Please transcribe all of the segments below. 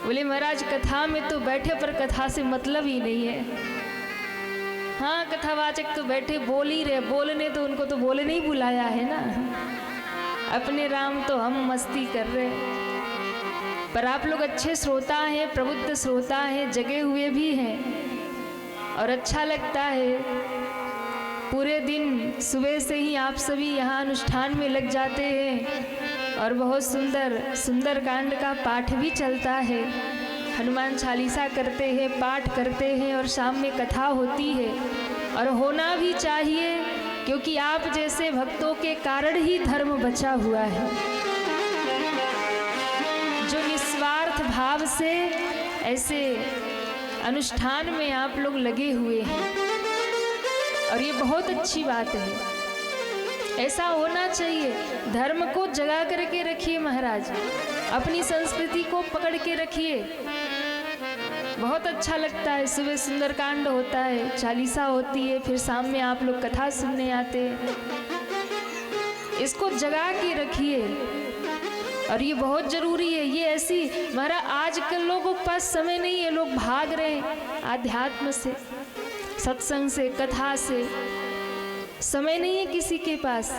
बोले महाराज कथा में तो बैठे पर कथा से मतलब ही नहीं है। हाँ कथावाचक तो बैठे बोल ही रहे, बोलने तो उनको तो बोलने ही बुलाया है ना, अपने राम तो हम मस्ती कर रहे। पर आप लोग अच्छे श्रोता हैं, प्रबुद्ध श्रोता हैं, जगे हुए भी हैं और अच्छा लगता है। पूरे दिन सुबह से ही आप सभी यहाँ अनुष्ठान में लग जाते हैं और बहुत सुंदर सुंदर कांड का पाठ भी चलता है। हनुमान चालीसा करते हैं, पाठ करते हैं और शाम में कथा होती है और होना भी चाहिए, क्योंकि आप जैसे भक्तों के कारण ही धर्म बचा हुआ है, जो निस्वार्थ भाव से ऐसे अनुष्ठान में आप लोग लगे हुए हैं और ये बहुत अच्छी बात है। ऐसा होना चाहिए। धर्म को जगा करके रखिए महाराज, अपनी संस्कृति को पकड़ के रखिए। बहुत अच्छा लगता है, सुबह सुंदरकांड होता है, चालीसा होती है, फिर शाम में आप लोग कथा सुनने आते हैं। इसको जगा के रखिए और ये बहुत जरूरी है। ये ऐसी महाराज आजकल लोगों के पास समय नहीं है, लोग भाग रहे हैं आध्यात्म से, सत्संग से, कथा से, समय नहीं है किसी के पास।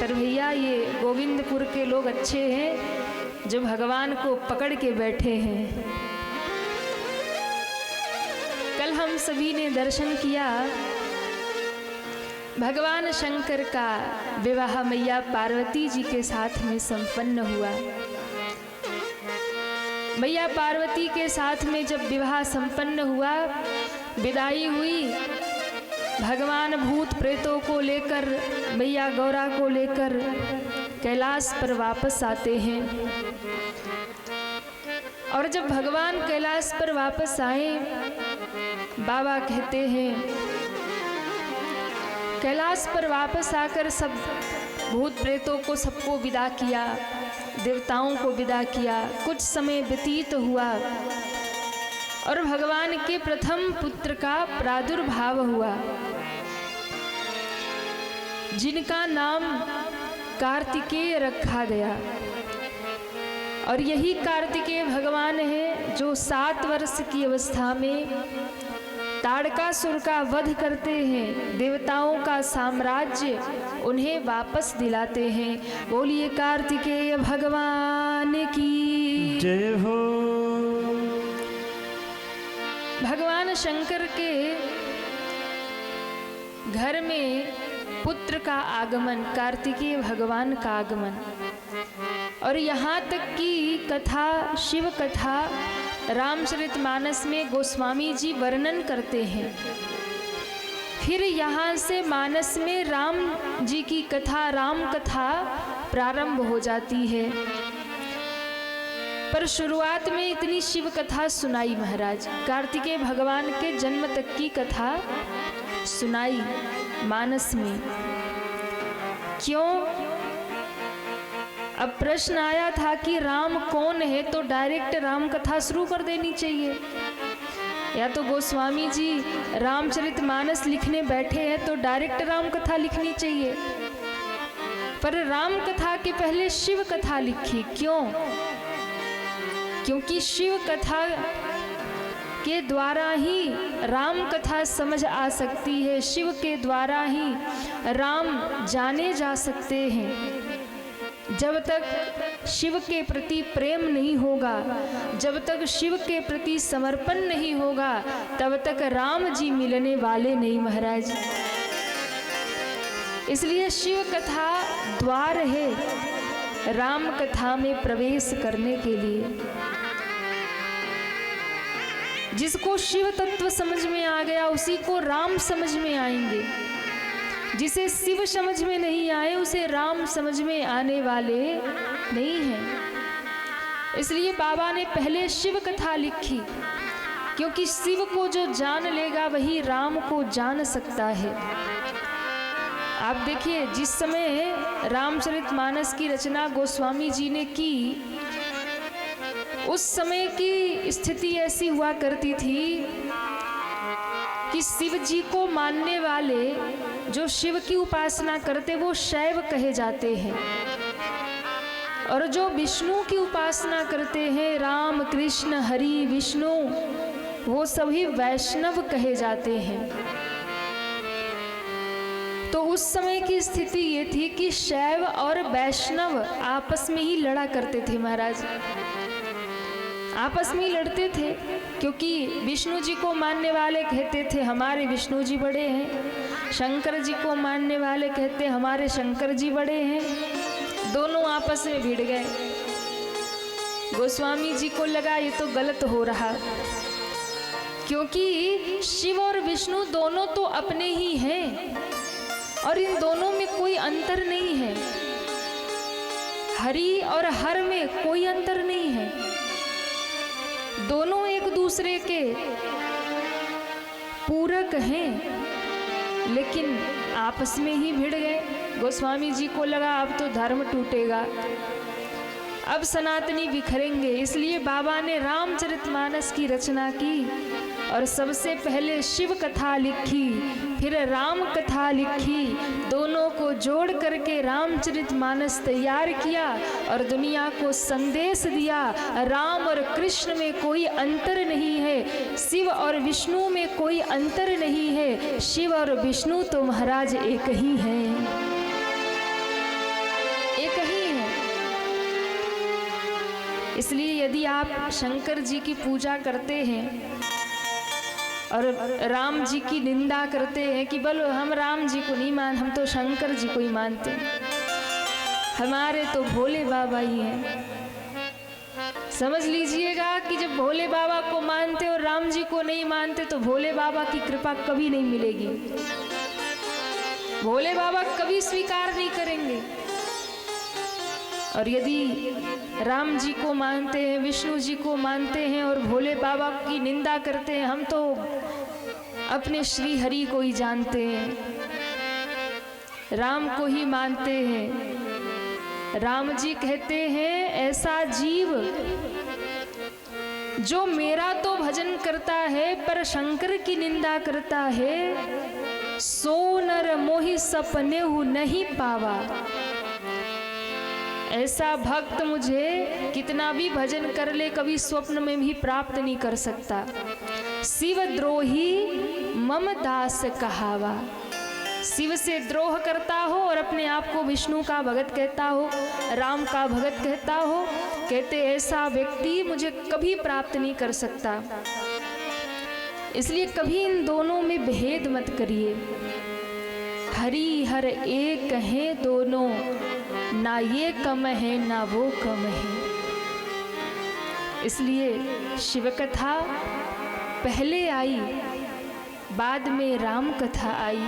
पर भैया ये गोविंदपुर के लोग अच्छे हैं जो भगवान को पकड़ के बैठे हैं। कल हम सभी ने दर्शन किया, भगवान शंकर का विवाह मैया पार्वती जी के साथ में संपन्न हुआ। मैया पार्वती के साथ में जब विवाह संपन्न हुआ, विदाई हुई, भगवान भूत प्रेतों को लेकर, मैया गौरा को लेकर कैलाश पर वापस आते हैं। और जब भगवान कैलाश पर वापस आए, बाबा कहते हैं कैलाश पर वापस आकर सब भूत प्रेतों को सबको विदा किया, देवताओं को विदा किया। कुछ समय व्यतीत हुआ और भगवान के प्रथम पुत्र का प्रादुर्भाव हुआ, जिनका नाम कार्तिकेय रखा गया। और यही कार्तिकेय भगवान है जो 7 वर्ष की अवस्था में ताड़कासुर का वध करते हैं, देवताओं का साम्राज्य उन्हें वापस दिलाते हैं। बोलिए कार्तिकेय भगवान की जय हो। भगवान शंकर के घर में पुत्र का आगमन, कार्तिकेय भगवान का आगमन, और यहाँ तक की कथा, शिव कथा रामचरितमानस में गोस्वामी जी वर्णन करते हैं। फिर यहाँ से मानस में राम जी की कथा, राम कथा प्रारंभ हो जाती है। पर शुरुआत में इतनी शिव कथा सुनाई महाराज, कार्तिकेय भगवान के जन्म तक की कथा सुनाई मानस में। क्यों? अब प्रश्न आया था कि राम कौन है, तो डायरेक्ट राम कथा शुरू कर देनी चाहिए, या तो गोस्वामी जी रामचरितमानस लिखने बैठे हैं तो डायरेक्ट राम कथा लिखनी चाहिए। पर राम कथा के पहले शिव कथा लिखी। क्यों? क्योंकि शिव कथा के द्वारा ही राम कथा समझ आ सकती है, शिव के द्वारा ही राम जाने जा सकते हैं। जब तक शिव के प्रति प्रेम नहीं होगा, जब तक शिव के प्रति समर्पण नहीं होगा, तब तक राम जी मिलने वाले नहीं महाराज। इसलिए शिव कथा द्वार है राम कथा में प्रवेश करने के लिए। जिसको शिव तत्व समझ में आ गया उसी को राम समझ में आएंगे, जिसे शिव समझ में नहीं आए उसे राम समझ में आने वाले नहीं हैं। इसलिए बाबा ने पहले शिव कथा लिखी, क्योंकि शिव को जो जान लेगा वही राम को जान सकता है। आप देखिए, जिस समय रामचरितमानस की रचना गोस्वामी जी ने की, उस समय की स्थिति ऐसी हुआ करती थी कि शिव जी को मानने वाले, जो शिव की उपासना करते, वो शैव कहे जाते हैं। और जो विष्णु की उपासना करते हैं, राम कृष्ण हरि विष्णु, वो सभी वैष्णव कहे जाते हैं। तो उस समय की स्थिति ये थी कि शैव और वैष्णव आपस में ही लड़ा करते थे महाराज, आपस में ही लड़ते थे, क्योंकि विष्णु जी को मानने वाले कहते थे हमारे विष्णु जी बड़े हैं, शंकर जी को मानने वाले कहते हमारे शंकर जी बड़े हैं। दोनों आपस में भिड़ गए। गोस्वामी जी को लगा ये तो गलत हो रहा, क्योंकि शिव और विष्णु दोनों तो अपने ही हैं और इन दोनों में कोई अंतर नहीं है। हरि और हर में कोई अंतर नहीं है, दोनों एक दूसरे के पूरक हैं, लेकिन आपस में ही भिड़ गए। गोस्वामी जी को लगा अब तो धर्म टूटेगा, अब सनातनी बिखरेंगे, इसलिए बाबा ने रामचरितमानस की रचना की और सबसे पहले शिव कथा लिखी, फिर राम कथा लिखी, दोनों को जोड़ करके रामचरितमानस तैयार किया और दुनिया को संदेश दिया राम और कृष्ण में कोई अंतर नहीं है, शिव और विष्णु में कोई अंतर नहीं है, शिव और विष्णु तो महाराज एक ही हैं, एक ही हैं। इसलिए यदि आप शंकर जी की पूजा करते हैं और राम जी की निंदा करते हैं कि बोलो हम राम जी को नहीं मान, हम तो शंकर जी को ही मानते हैं, हमारे तो भोले बाबा ही हैं, समझ लीजिएगा कि जब भोले बाबा को मानते और राम जी को नहीं मानते तो भोले बाबा की कृपा कभी नहीं मिलेगी, भोले बाबा कभी स्वीकार नहीं करेंगे। और यदि राम जी को मानते हैं, विष्णु जी को मानते हैं और भोले बाबा की निंदा करते हैं, हम तो अपने श्री हरि को ही जानते हैं, राम को ही मानते हैं। राम जी कहते हैं ऐसा जीव जो मेरा तो भजन करता है पर शंकर की निंदा करता है, सो नर मोहि सपने नहीं पावा। ऐसा भक्त मुझे कितना भी भजन कर ले कभी स्वप्न में भी प्राप्त नहीं कर सकता। शिव द्रोही मम दास कहावा, शिव से द्रोह करता हो और अपने आप को विष्णु का भगत कहता हो, राम का भगत कहता हो, कहते ऐसा व्यक्ति मुझे कभी प्राप्त नहीं कर सकता। इसलिए कभी इन दोनों में भेद मत करिए। हरि हर एक हैं दोनों, ना ये कम है ना वो कम है। इसलिए शिव कथा पहले आई, बाद में राम कथा आई।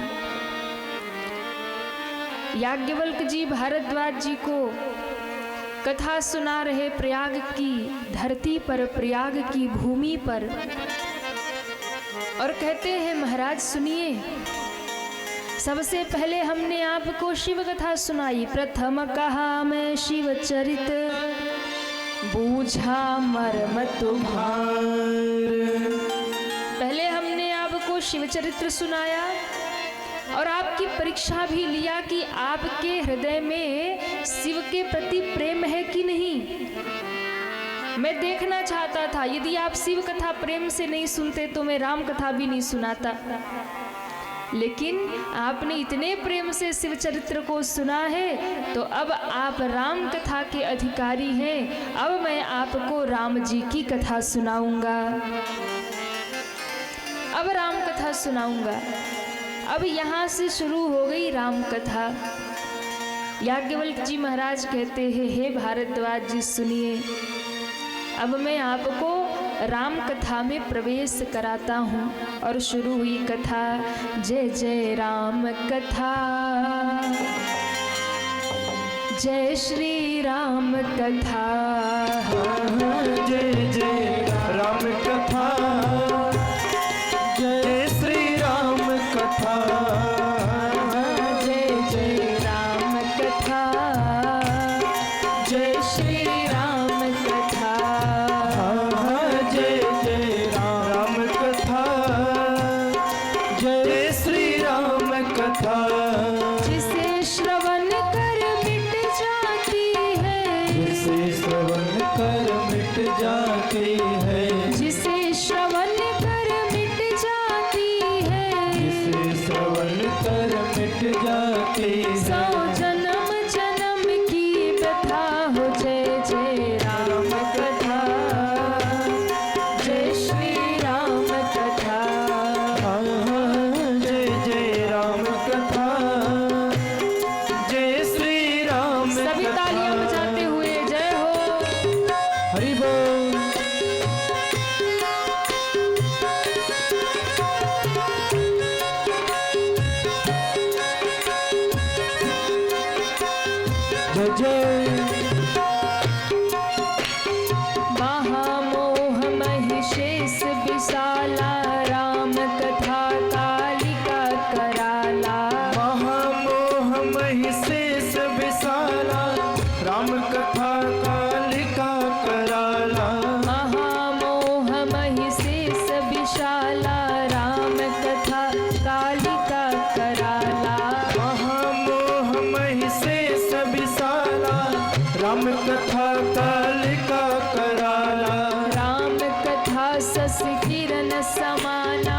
याज्ञवल्क्य जी भारद्वाज जी को कथा सुना रहे प्रयाग की धरती पर, प्रयाग की भूमि पर, और कहते हैं महाराज सुनिए, सबसे पहले हमने आपको शिव कथा सुनाई। प्रथम कहा मैं शिव चरित, बूझा मर्म तुम्हार। पहले हमने आपको शिव चरित्र सुनाया और आपकी परीक्षा भी लिया कि आपके हृदय में शिव के प्रति प्रेम है कि नहीं। मैं देखना चाहता था, यदि आप शिव कथा प्रेम से नहीं सुनते तो मैं राम कथा भी नहीं सुनाता, लेकिन आपने इतने प्रेम से शिव चरित्र को सुना है तो अब आप राम कथा के अधिकारी हैं। अब मैं आपको राम जी की कथा सुनाऊंगा, अब राम कथा सुनाऊंगा। अब यहाँ से शुरू हो गई राम कथा। याज्ञवल्क्य जी महाराज कहते हैं, हे भारद्वाज जी सुनिए, अब मैं आपको राम कथा में प्रवेश कराता हूँ। और शुरू हुई कथा, जय जय राम कथा, जय श्री राम कथा, जय जय राम कथा, जय श्री राम कथा, जय जय राम कथा, जय श्री राम कथा, जय जय राम कथा, जय श्री राम कथा। जिसे श्रवण कर मिट जाती है, मिट जाती है, जिसे श्रवण कर मिट जाती है, जिसे श्रवण कर मिट जाती सौ है। जन्म जन्म की व्यथा हो। जय जय राम कथा, जय श्री राम कथा। जय जय राम कथा, जय श्री राम सभी कथा। तालियां बजाते हुए जय हो। हरि बोल। जय जय महामोह महिषेश विशाला, राम कथा कालिका कराला। महामोह महिषेश विशाला, राम कथा कालिका कराला। महामोह महिषेश विशाला, राम कथा कालिका कराला। महामोह महिषेश विशाला, राम कथा कालिका कराला। राम कथा सस किरण समाना,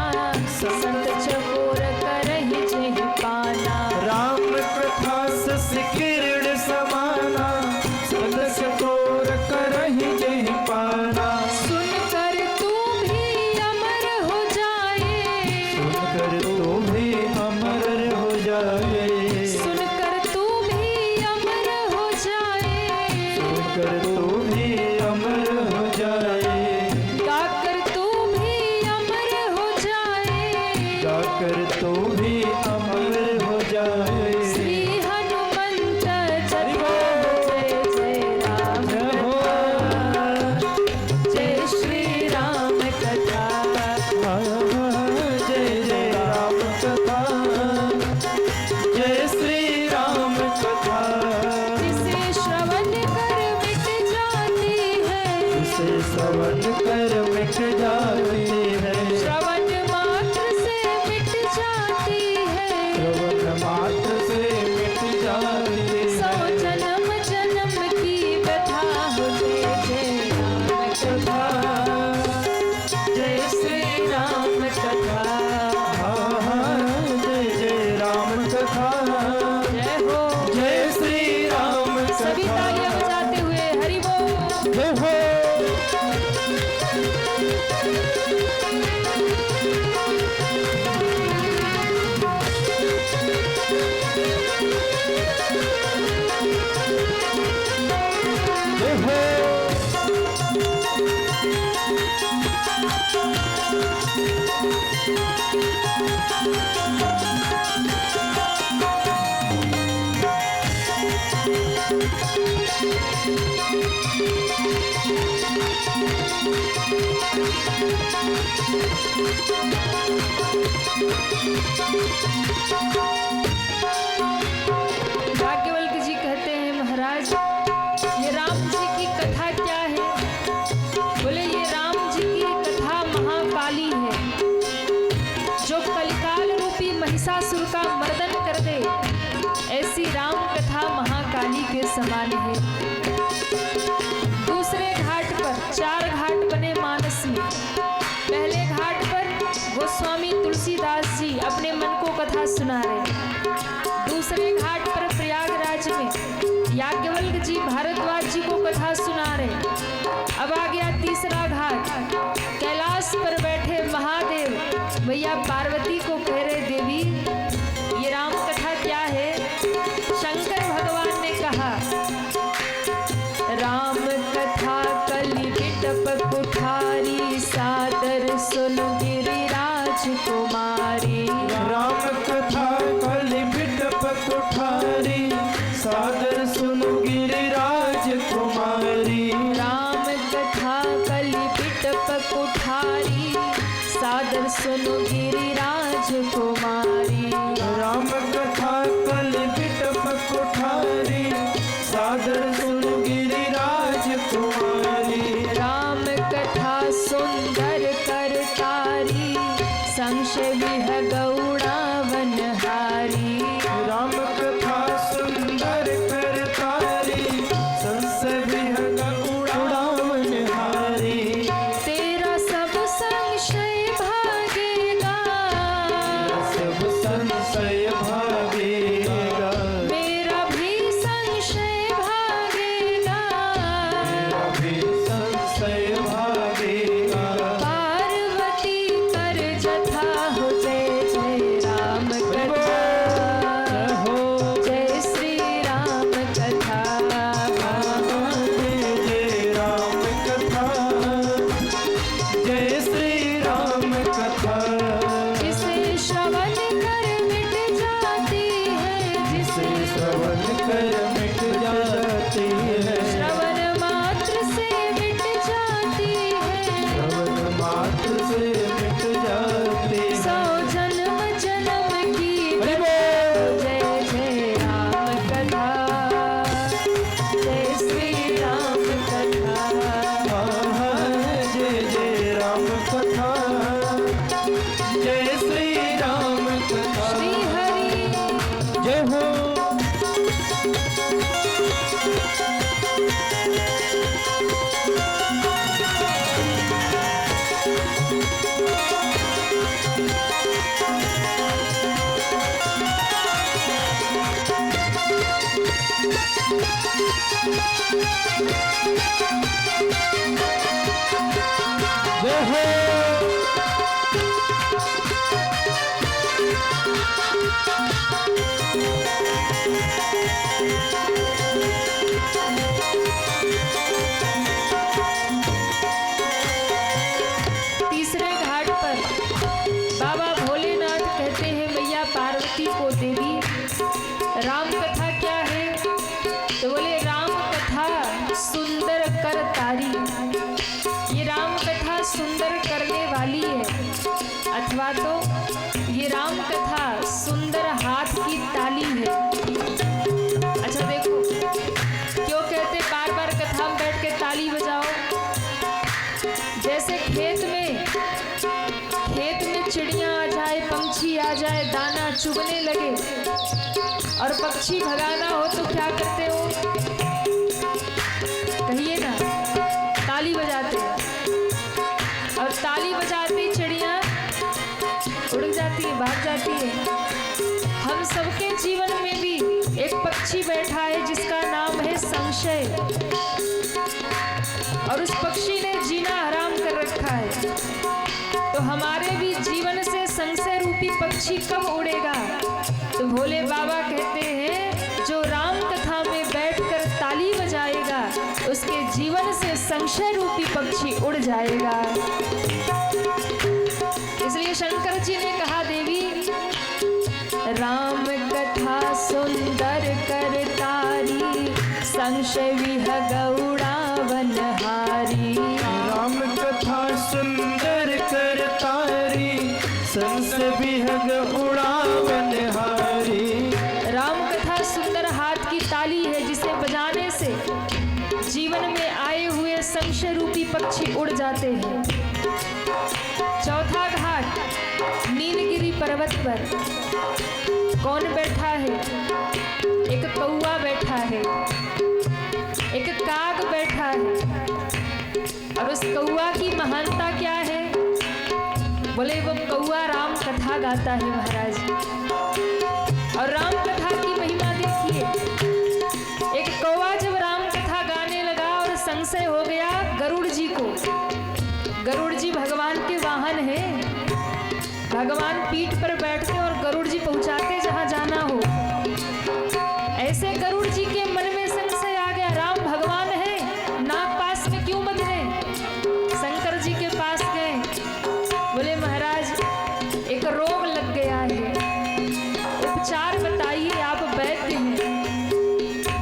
संत चकोर करहि जेहि पाना। राम कथा सस किरण समाना, संत चकोर करहि जेहि पाना। सुनकर तू भी अमर हो जाए, सुनकर तू भी अमर हो जाए, सुनकर तू भी अमर हो जाए। सुनकर तू भी अमर हो जाए, गाकर तू भी अमर हो जाए। गाकर तू भी अमर हो जाए। श्री हनुमंत जय जय राम जय हो। कथा, जय श्री राम कथा। जय जय राम कथा, जय श्री राम कथा। जिसे श्रवण कर मिट जाती है, उसे श्रवण कर मिट जाती है, श्रवण मात्र से मिट जाती है। श्रवण मात्र से मिट जाती सौ है। जन्म जन्म की व्यथा हो। जय जय राम कथा, जय श्री राम कथा। जय जय राम कथा, जय हो। जय श्री राम सभी कथा। तालियां बजाते हुए हरि बोल। जय हो। जय हो। भाग्यवल्क जी कहते हैं महाराज, ये राम जी की कथा क्या है? बोले ये राम जी की कथा महाकाली है, जो कलिकाल रूपी महिषासुर का मर्दन कर दे। ऐसी राम कथा महाकाली के समान है। दूसरे घाट पर 4 घाट बने मानस में। पहले घाट पर गोस्वामी तुलसीदास जी अपने मन को कथा सुना रहे। दूसरे घाट पर प्रयागराज में याज्ञवल्क जी भारद्वाज जी को कथा सुना रहे। अब आ गया तीसरा घाट, कैलाश पर बैठे महादेव भैया पार्वती को कह रहे, देवी ये राम कथा क्या है? शंकर भगवान ने कहा, राम कथा कलि बिटप कुठारी, सादर सुन गिरिराज कुमारी। राम कथा कलि बिटप कुठारी, सादर सुन गिरिराज कुमारी। राम कथा कलि बिटप कुठारी, सादर सुन गिरिराज कुमारी। राम कथा कलि बिटप कुठारी, सादर सुन गिरिराज कुमारी। राम कथा सुंदर करतारी, संशय विह गौड़ा वनहारी। राम कथा सुंदर करतारी, संस विहग उड़ावन हारी। जय हो। तीसरे घाट पर बाबा भोलेनाथ कहते हैं मैया पार्वती को देवी राम कथा क्या है? तो बोले राम कथा सुंदर कर तारी। ये राम कथा सुंदर करने वाली है, अथवा तो ये राम कथा सुंदर हाथ की ताली है। अच्छा देखो, क्यों कहते बार बार कथा में बैठ के ताली बजाओ? जैसे खेत में चिड़ियां आ जाए, पंछी आ जाए, दाना चुगने लगे और पक्षी भगाना हो तो क्या करते हो? कहिए ना, ताली बजाते हैं। और ताली बजाती चिड़ियां उड़ जाती है, भाग जाती है। हम सबके जीवन में भी एक पक्षी बैठा है जिसका नाम है संशय, और उस पक्षी ने जीना हराम कर रखा है। तो हमारे भी जीवन से संशय रूपी पक्षी कब उड़ेगा? तो भोले बाबा कहते हैं जो राम कथा में बैठकर ताली बजाएगा उसके जीवन से संशय रूपी पक्षी उड़ जाएगा। इसलिए शंकर जी ने कहा देवी राम कथा सुंदर कर तारी, संशय विहग उड़ावनहारी। राम कथा सुंदर कर तारी, संशय विहग उड़ावनहारी। राम कथा सुंदर हाथ की ताली है जिसे बजाने से जीवन में आए हुए संशय रूपी पक्षी उड़ जाते हैं। चौथा घाट नीलगिरी पर्वत पर कौन बैठा है? एक कौवा बैठा है, एक काग बैठा है। और उस कौवा की महानता क्या है? बोले वो कौवा राम कथा गाता है महाराज। और राम कथा की महिमा देखिए, एक कौवा जब राम कथा गाने लगा और संशय हो गया गरुड़ जी को। गरुड़ जी भगवान के वाहन हैं, भगवान पीठ पर बैठते और गरुड़ जी पहुंचाते जहां जाना हो। ऐसे गरुड़ जी के मन में संशय आ गया, राम भगवान है, नाग पास में क्यों मत गए? शंकर जी के पास गए, बोले महाराज एक रोग लग गया है, उपचार बताइए, आप वैद्य हैं।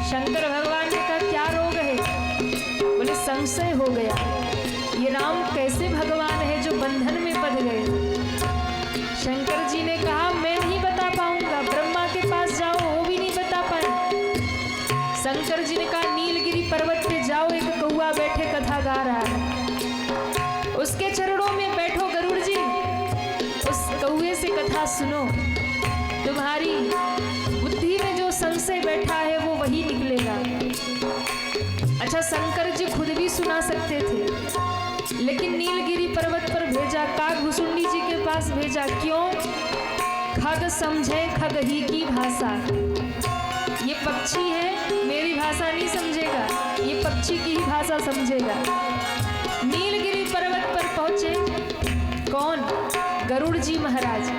शंकर भगवान ने कहा क्या रोग है? बोले संशय हो गया, ये राम कैसे भगवान है जो बंधन में बंध गए? शंकर जी ने कहा मैं नहीं बता पाऊंगा, ब्रह्मा के पास जाओ, वो भी नहीं बता पाए। शंकर जी ने कहा नीलगिरी पर्वत पे जाओ, एक कौवा बैठे कथा गा रहा है, उसके चरणों में बैठो गरुड़ जी, उस कौवे से कथा सुनो। तुम्हारी बुद्धि में जो संशय बैठा है वो वही निकलेगा। अच्छा, शंकर जी खुद भी सुना सकते थे, लेकिन नीलगिरी पर्वत पर भेजा, कागभुसुंडी जी के पास भेजा। क्यों? खग समझे खग ही की भाषा। ये पक्षी है, मेरी भाषा नहीं समझेगा, ये पक्षी की ही भाषा समझेगा। नीलगिरी पर्वत पर पहुंचे कौन? गरुड़ जी महाराज।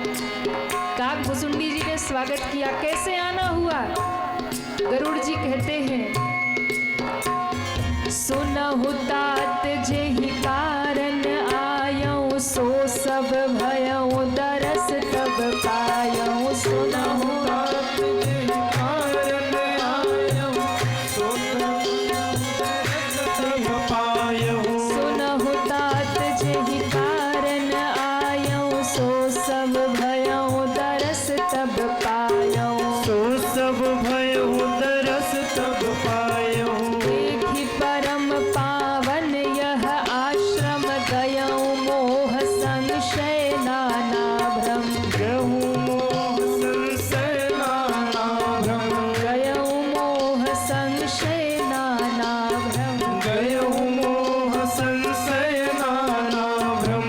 कागभुसुंडी जी ने स्वागत किया। कैसे आना हुआ? गरुड़ जी कहते हैं सुनहु तात जेहि कारण आयौ, सो सब भयौ दरस तब पायौ। सुनहु तात जेहि कारण आयौ, सो सब पायौ। सुनहु तात जेहि कारण आयौ, सो सब भयौ दरस तब पायौ। सो सब भयौ दरस तब पायौ। देखि परम पावन यह आश्रम, गयौ मोह संशय नाना भ्रम। गहु मोह संशय नाना भ्रम। गयौ मोह संशय नाना भ्रम। गयौ मोह संशय नाना भ्रम।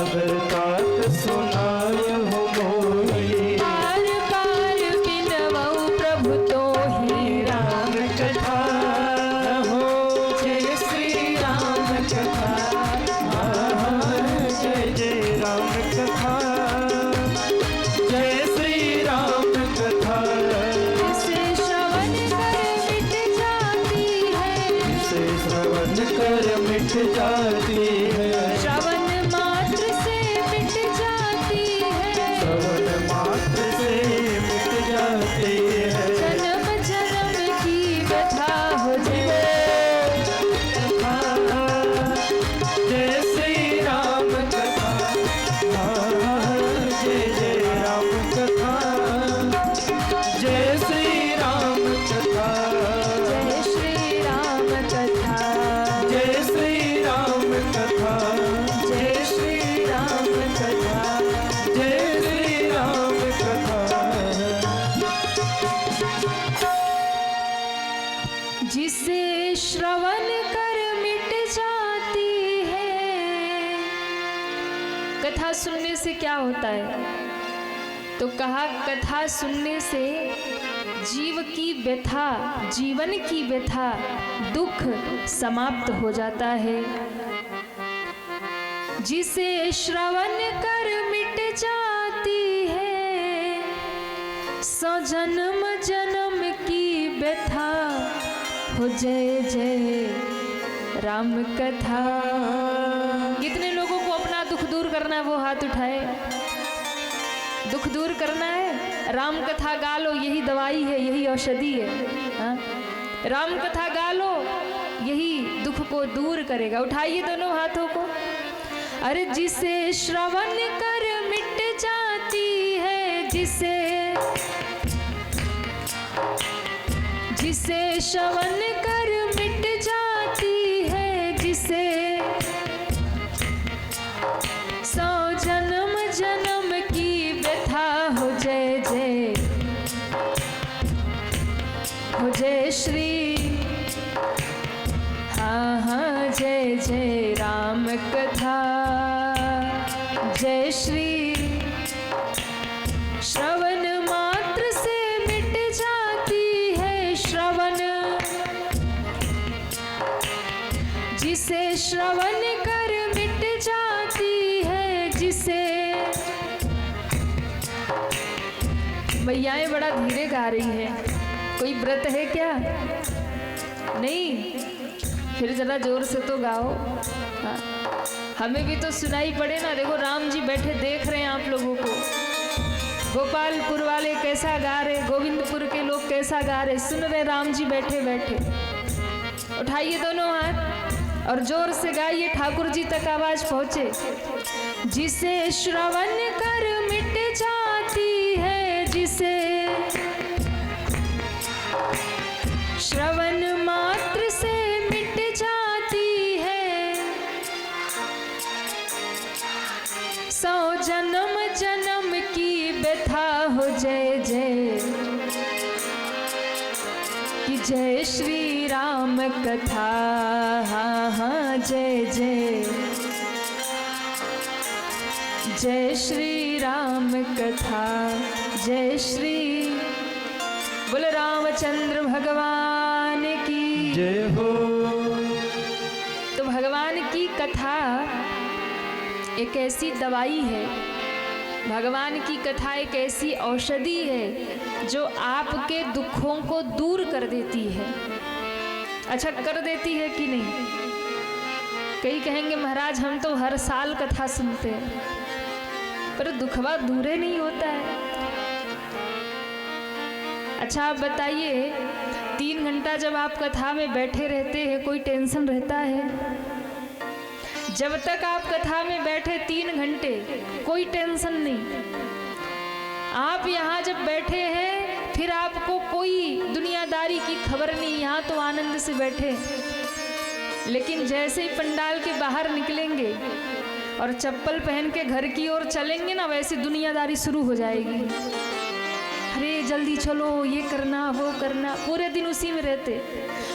सागर तात सुनाय हो मोही। पार पार बिनवऊ प्रभु तो ही राम कथा हो जय श्री राम कथा, जय जय राम कथा, जय श्री राम कथा। जिसे श्रवण कर मिट जाती है, जिसे श्रवण कर मिट जाती है, श्रवण मात्र से मिट जाती है, श्रवण मात्र से मिट जाती है। जन्म जन्म की व्यथा हो जाए। जय श्री राम कथा, जय जय राम कथा, जय श्री राम कथा, जय श्री राम कथा, जय श्री राम कथा, जय श्री राम कथा। जय श्री राम कथा। जिसे श्रवण कर मिट जाती है। कथा सुनने से क्या होता है? तो कहा कथा सुनने से जीव की व्यथा, जीवन की व्यथा, दुख समाप्त हो जाता है। जिसे श्रवण कर मिट जाती है, सो जन्म जन्म की व्यथा हो जय जय राम कथा। कितने लोगों को अपना दुख दूर करना है वो हाथ उठाए। दुख दूर करना है, राम कथा गा लो, यही दवाई है, यही औषधि है। हाँ? राम कथा गा लो, यही दुख को दूर करेगा। उठाइए दोनों हाथों को। अरे जिसे श्रवण कर मिट जाती है, जिसे श्रवण कर मिट जाती है, जिसे सौ जन्म जन्म की व्यथा हो जय जय, हो जय श्री, हाँ हाँ जय जय राम कथा, जय श्री। श्रवण मात्र से मिट जाती है, श्रवण, जिसे श्रवण कर मिट जाती है, जिसे। मैयाएं बड़ा धीरे गा रही है, कोई व्रत है क्या? नहीं, फिर जरा जोर से तो गाओ। हाँ, हमें भी तो सुनाई पड़े ना। देखो राम जी बैठे देख रहे हैं आप लोगों को। गोपालपुर वाले कैसा गा रहे, गोविंदपुर के लोग कैसा गा रहे, सुन रहे राम जी बैठे बैठे। उठाइए दोनों हाथ और जोर से गाइए, ठाकुर जी तक आवाज पहुंचे। जिसे श्रवण कर मिट जाती है, जिसे श्रवण मात्र से मिट जाती है, सौ जन्म जन्म की व्यथा हो जय जय, कि जय श्री राम कथा, हाँ हाँ जय जय, जय श्री राम कथा, जय श्री। बोले रामचंद्र भगवान की जय हो। तो भगवान की कथा एक ऐसी दवाई है, भगवान की कथा एक ऐसी औषधि है जो आपके दुखों को दूर कर देती है। अच्छा, कर देती है कि नहीं? कई कहेंगे महाराज हम तो हर साल कथा सुनते हैं, पर दुखवा दूर नहीं होता है। अच्छा आप बताइए, 3 घंटा जब आप कथा में बैठे रहते हैं, कोई टेंशन रहता है? जब तक आप कथा में बैठे 3 घंटे कोई टेंशन नहीं। आप यहाँ जब बैठे हैं फिर आपको कोई दुनियादारी की खबर नहीं, यहाँ तो आनंद से बैठे। लेकिन जैसे ही पंडाल के बाहर निकलेंगे और चप्पल पहन के घर की ओर चलेंगे ना, वैसे दुनियादारी शुरू हो जाएगी। अरे जल्दी चलो, ये करना वो करना, पूरे दिन उसी में रहते।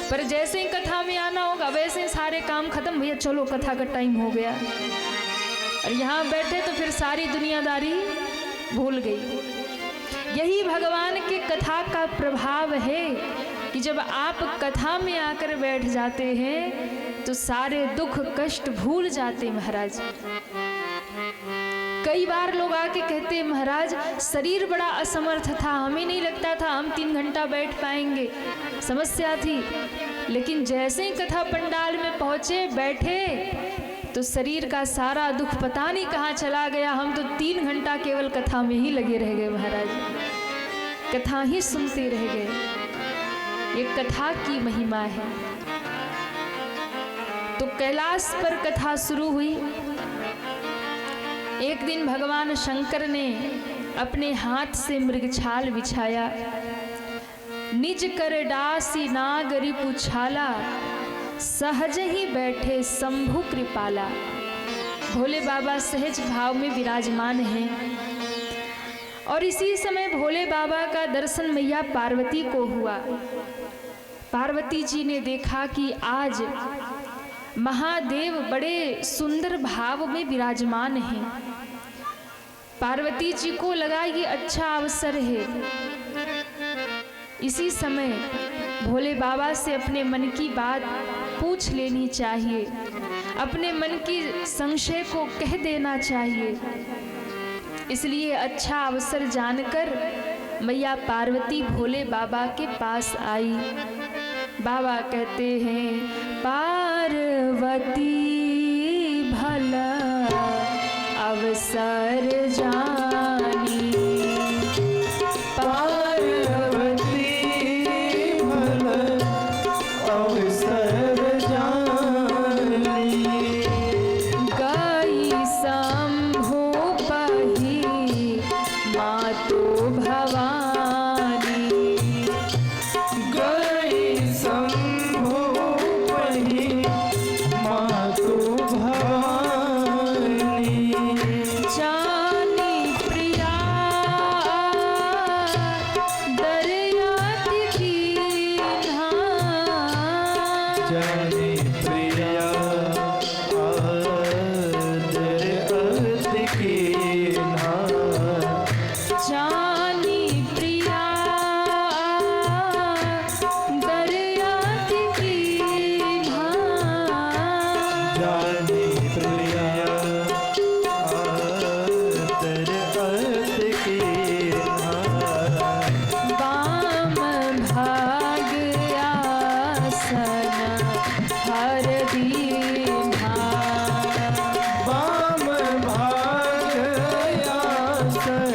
पर जैसे ही कथा में आना होगा वैसे ही सारे काम खत्म, भैया चलो कथा का टाइम हो गया। और यहाँ बैठे तो फिर सारी दुनियादारी भूल गई। यही भगवान के कथा का प्रभाव है कि जब आप कथा में आकर बैठ जाते हैं तो सारे दुख कष्ट भूल जाते महाराज। कई बार लोग आके कहते हैं महाराज शरीर बड़ा असमर्थ था, हमें नहीं लगता था हम 3 घंटा बैठ पाएंगे, समस्या थी। लेकिन जैसे ही कथा पंडाल में पहुंचे बैठे तो शरीर का सारा दुख पता नहीं कहाँ चला गया। हम तो 3 घंटा केवल कथा में ही लगे रह गए महाराज, कथा ही सुनते रह गए। ये कथा की महिमा है। तो कैलाश पर कथा शुरू हुई। एक दिन भगवान शंकर ने अपने हाथ से मृगछाल बिछाया, निज कर डासी नागरी पुछाला, सहज ही बैठे शंभु कृपाला। भोले बाबा सहज भाव में विराजमान हैं और इसी समय भोले बाबा का दर्शन मैया पार्वती को हुआ। पार्वती जी ने देखा कि आज महादेव बड़े सुंदर भाव में विराजमान हैं। पार्वती जी को लगा ये अच्छा अवसर है। इसी समय भोले बाबा से अपने मन की बात पूछ लेनी चाहिए, अपने मन की संशय को कह देना चाहिए। इसलिए अच्छा अवसर जानकर मैया पार्वती भोले बाबा के पास आई। बाबा कहते हैं पार्वती भला अवसर जानी, पार्वती भला अवसर जानी, गई शंभु पही मातो भवानी, गई शंभु पही मातो भवानी, जानी प्रिया दरियाती कीन्हा, जानी प्रिया आदर अर्थ कीन्हा, जानी प्रिया दरियाती कीन्हा, जानी प्रिया आदर अर्थ कीन्हा, वाम भाग आसन हर दीन्हा, वाम भाग आसन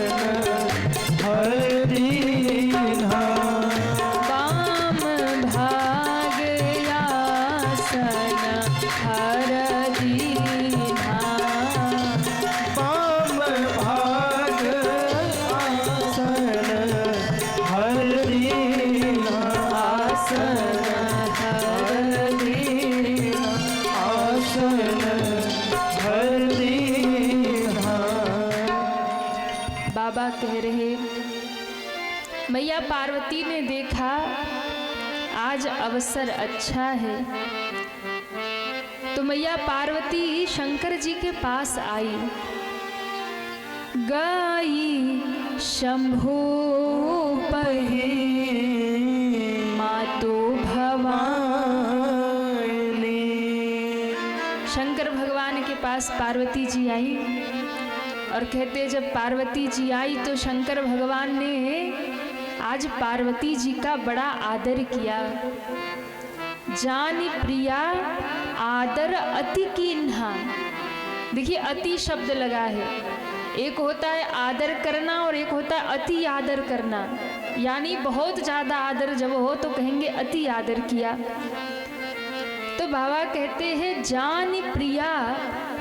हर दीन्हा, वाम भाग आसन हर दीन्हा, वाम भाग आसन हर दीन्हा, आसन हर दीन्हा। आसन हर दीन्हा। बाबा कह रहे मैया पार्वती ने देखा आज अवसर अच्छा है, तो मैया पार्वती शंकर जी के पास आई। गई शंभु पही मातो भवानी। शंकर भगवान के पास पार्वती जी आई और कहते जब पार्वती जी आई तो शंकर भगवान ने आज पार्वती जी का बड़ा आदर किया। जानी प्रिया आदर अति कीन्हा। देखिए अति शब्द लगा है, एक होता है आदर करना और एक होता है अति आदर करना। यानी बहुत ज़्यादा आदर जब हो तो कहेंगे अति आदर किया। तो बाबा कहते हैं जानी प्रिया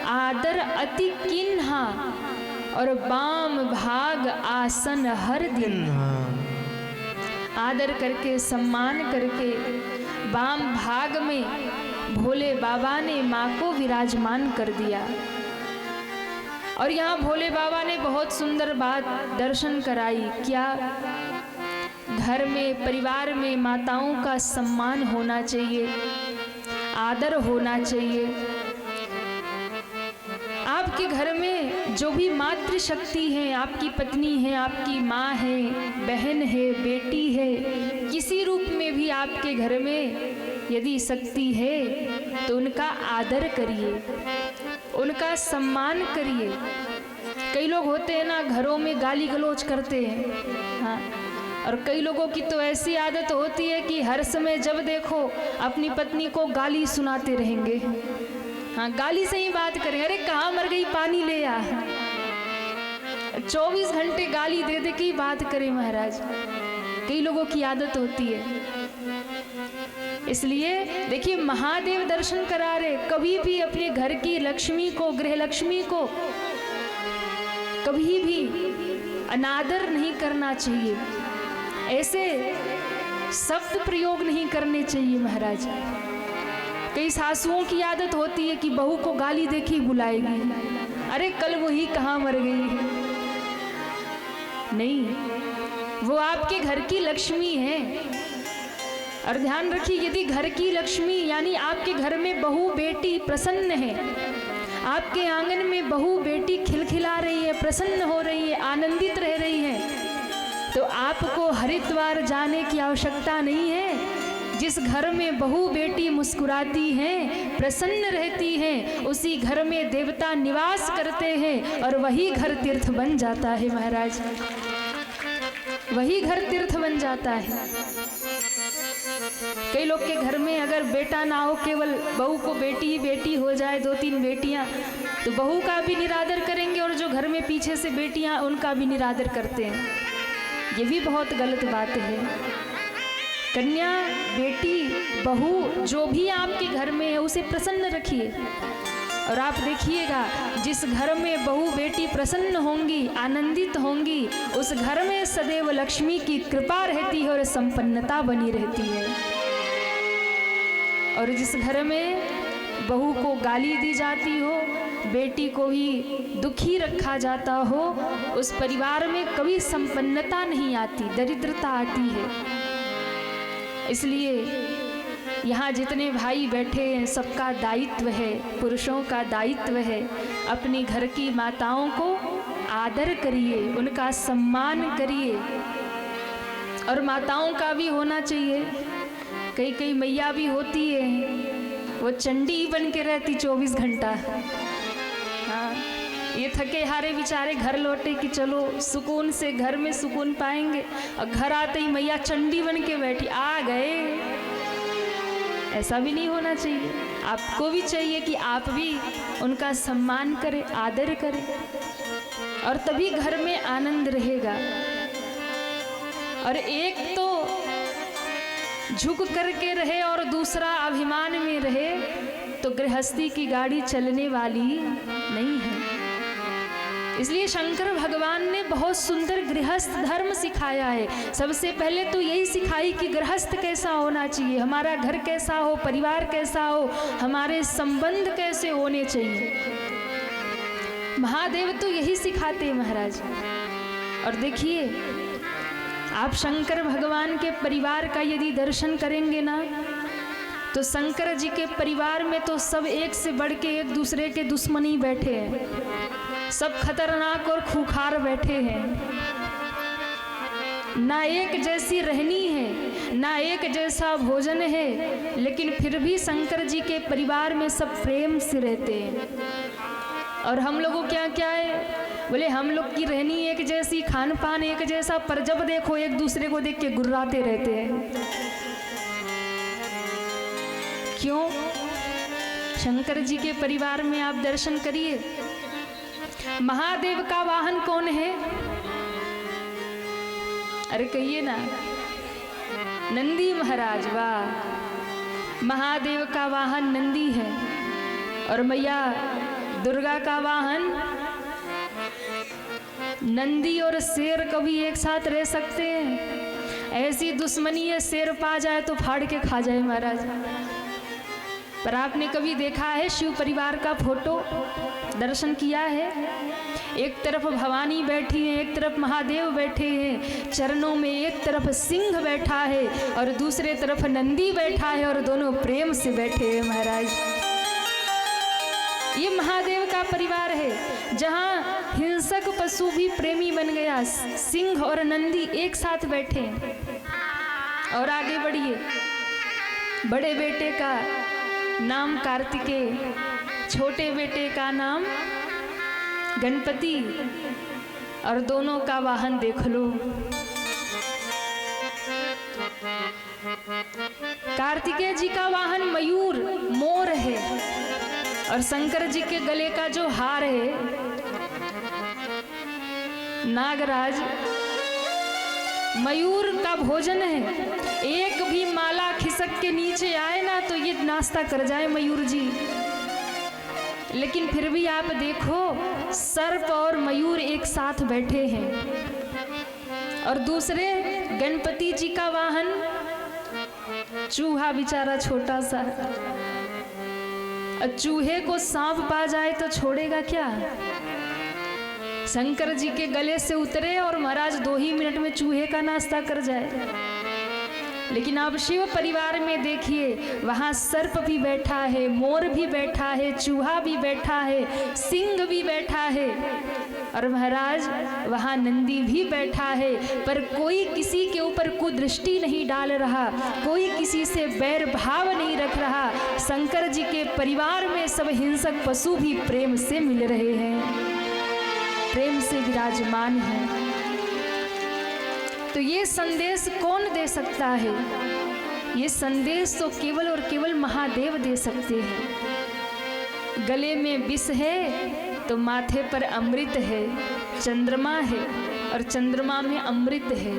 आदर अति किन्हा और बाम भाग आसन हर दिन। आदर करके सम्मान करके बाम भाग में भोले बाबा ने माँ को विराजमान कर दिया। और यहाँ भोले बाबा ने बहुत सुंदर बात दर्शन कराई। क्या? घर में परिवार में माताओं का सम्मान होना चाहिए, आदर होना चाहिए। आप आपके घर में जो भी मातृशक्ति है, आपकी पत्नी है, आपकी माँ है, बहन है, बेटी है, किसी रूप में भी आपके घर में यदि शक्ति है तो उनका आदर करिए, उनका सम्मान करिए। कई लोग होते हैं ना, घरों में गाली गलौज करते हैं, हाँ, और कई लोगों की तो ऐसी आदत होती है कि हर समय जब देखो अपनी पत्नी को गाली सुनाते रहेंगे, हाँ, गाली से ही बात करेंगे, अरे कहाँ मर गई, पानी ले आ। 24 घंटे गाली दे दे के बात करें महाराज, कई लोगों की आदत होती है। इसलिए देखिए, महादेव दर्शन करा रहे, कभी भी अपने घर की लक्ष्मी को, गृह लक्ष्मी को कभी भी अनादर नहीं करना चाहिए, ऐसे शब्द प्रयोग नहीं करने चाहिए महाराज। कई सासुओं की आदत होती है कि बहू को गाली देके बुलाएगी, अरे कल वही कहाँ मर गई। नहीं, वो आपके घर की लक्ष्मी है। और ध्यान रखिए, यदि घर की लक्ष्मी यानी आपके घर में बहू बेटी प्रसन्न है, आपके आंगन में बहू बेटी खिलखिला रही है, प्रसन्न हो रही है, आनंदित रह रही है, तो आपको हरिद्वार जाने की आवश्यकता नहीं है। जिस घर में बहू बेटी मुस्कुराती हैं, प्रसन्न रहती हैं, उसी घर में देवता निवास करते हैं और वही घर तीर्थ बन जाता है महाराज, वही घर तीर्थ बन जाता है। कई लोग के घर में अगर बेटा ना हो, केवल बहू को बेटी ही बेटी हो जाए, 2-3 बेटियां, तो बहू का भी निरादर करेंगे और जो घर में पीछे से बेटियां उनका भी निरादर करते हैं। ये भी बहुत गलत बात है। कन्या, बेटी, बहू जो भी आपके घर में है उसे प्रसन्न रखिए। और आप देखिएगा, जिस घर में बहू बेटी प्रसन्न होंगी, आनंदित होंगी, उस घर में सदैव लक्ष्मी की कृपा रहती है और संपन्नता बनी रहती है। और जिस घर में बहू को गाली दी जाती हो, बेटी को ही दुखी रखा जाता हो, उस परिवार में कभी संपन्नता नहीं आती, दरिद्रता आती है। इसलिए यहाँ जितने भाई बैठे हैं, सबका दायित्व है, पुरुषों का दायित्व है, अपनी घर की माताओं को आदर करिए, उनका सम्मान करिए। और माताओं का भी होना चाहिए। कई मैया भी होती है, वो चंडी बन के रहती 24 घंटा। हाँ, ये थके हारे बेचारे घर लौटे कि चलो सुकून से घर में सुकून पाएंगे, और घर आते ही मैया चंडी बन के बैठी, आ गए। ऐसा भी नहीं होना चाहिए। आपको भी चाहिए कि आप भी उनका सम्मान करें, आदर करें, और तभी घर में आनंद रहेगा। और एक तो झुक करके रहे और दूसरा अभिमान में रहे, तो गृहस्थी की गाड़ी चलने वाली नहीं है। इसलिए शंकर भगवान ने बहुत सुंदर गृहस्थ धर्म सिखाया है। सबसे पहले तो यही सिखाई कि गृहस्थ कैसा होना चाहिए, हमारा घर कैसा हो, परिवार कैसा हो, हमारे संबंध कैसे होने चाहिए। महादेव तो यही सिखाते हैं महाराज। और देखिए, आप शंकर भगवान के परिवार का यदि दर्शन करेंगे ना, तो शंकर जी के परिवार में तो सब एक से बढ़ के एक दूसरे के दुश्मनी बैठे हैं, सब खतरनाक और खूंखार बैठे हैं। ना एक जैसी रहनी है, ना एक जैसा भोजन है, लेकिन फिर भी शंकर जी के परिवार में सब प्रेम से रहते हैं। और हम लोगों क्या क्या है, बोले हम लोग की रहनी एक जैसी, खान पान एक जैसा, पर जब देखो एक दूसरे को देख के गुर्राते रहते हैं। क्यों? शंकर जी के परिवार में आप दर्शन करिए। महादेव का वाहन कौन है? अरे कहिए ना, नंदी महाराज। वाह, महादेव का वाहन नंदी है, और मैया दुर्गा का वाहन नंदी और शेर कभी एक साथ रह सकते हैं? ऐसी दुश्मनी है, शेर पा जाए तो फाड़ के खा जाए महाराज। पर आपने कभी देखा है शिव परिवार का फोटो, दर्शन किया है? एक तरफ भवानी बैठी है, एक तरफ महादेव बैठे हैं, चरणों में एक तरफ सिंह बैठा है और दूसरे तरफ नंदी बैठा है, और दोनों प्रेम से बैठे हैं महाराज। ये महादेव का परिवार है जहाँ हिंसक पशु भी प्रेमी बन गया। सिंह और नंदी एक साथ बैठे हैं। और आगे बढ़िए, बड़े बेटे का नाम कार्तिकेय, छोटे बेटे का नाम गणपति, और दोनों का वाहन देख लो। कार्तिकेय जी का वाहन मयूर मोर है, और शंकर जी के गले का जो हार है नागराज। मयूर का भोजन है, एक भी माला खिसक के नीचे आए ना तो ये नाश्ता कर जाए मयूर जी। लेकिन फिर भी आप देखो, सर्प और मयूर एक साथ बैठे हैं। और दूसरे गणपति जी का वाहन चूहा, बेचारा छोटा सा। और चूहे को सांप पा जाए तो छोड़ेगा क्या? शंकर जी के गले से उतरे और महाराज 2 ही मिनट में चूहे का नाश्ता कर जाए। लेकिन आप शिव परिवार में देखिए, वहाँ सर्प भी बैठा है, मोर भी बैठा है, चूहा भी बैठा है, सिंह भी बैठा है, और महाराज वहाँ नंदी भी बैठा है। पर कोई किसी के ऊपर कुदृष्टि नहीं डाल रहा, कोई किसी से बैर भाव नहीं रख रहा। शंकर जी के परिवार में सब हिंसक पशु भी प्रेम से मिल रहे हैं, प्रेम से विराजमान हैं। तो ये संदेश कौन दे सकता है? ये संदेश तो केवल और केवल महादेव दे सकते हैं। गले में विष है तो माथे पर अमृत है, चंद्रमा है और चंद्रमा में अमृत है।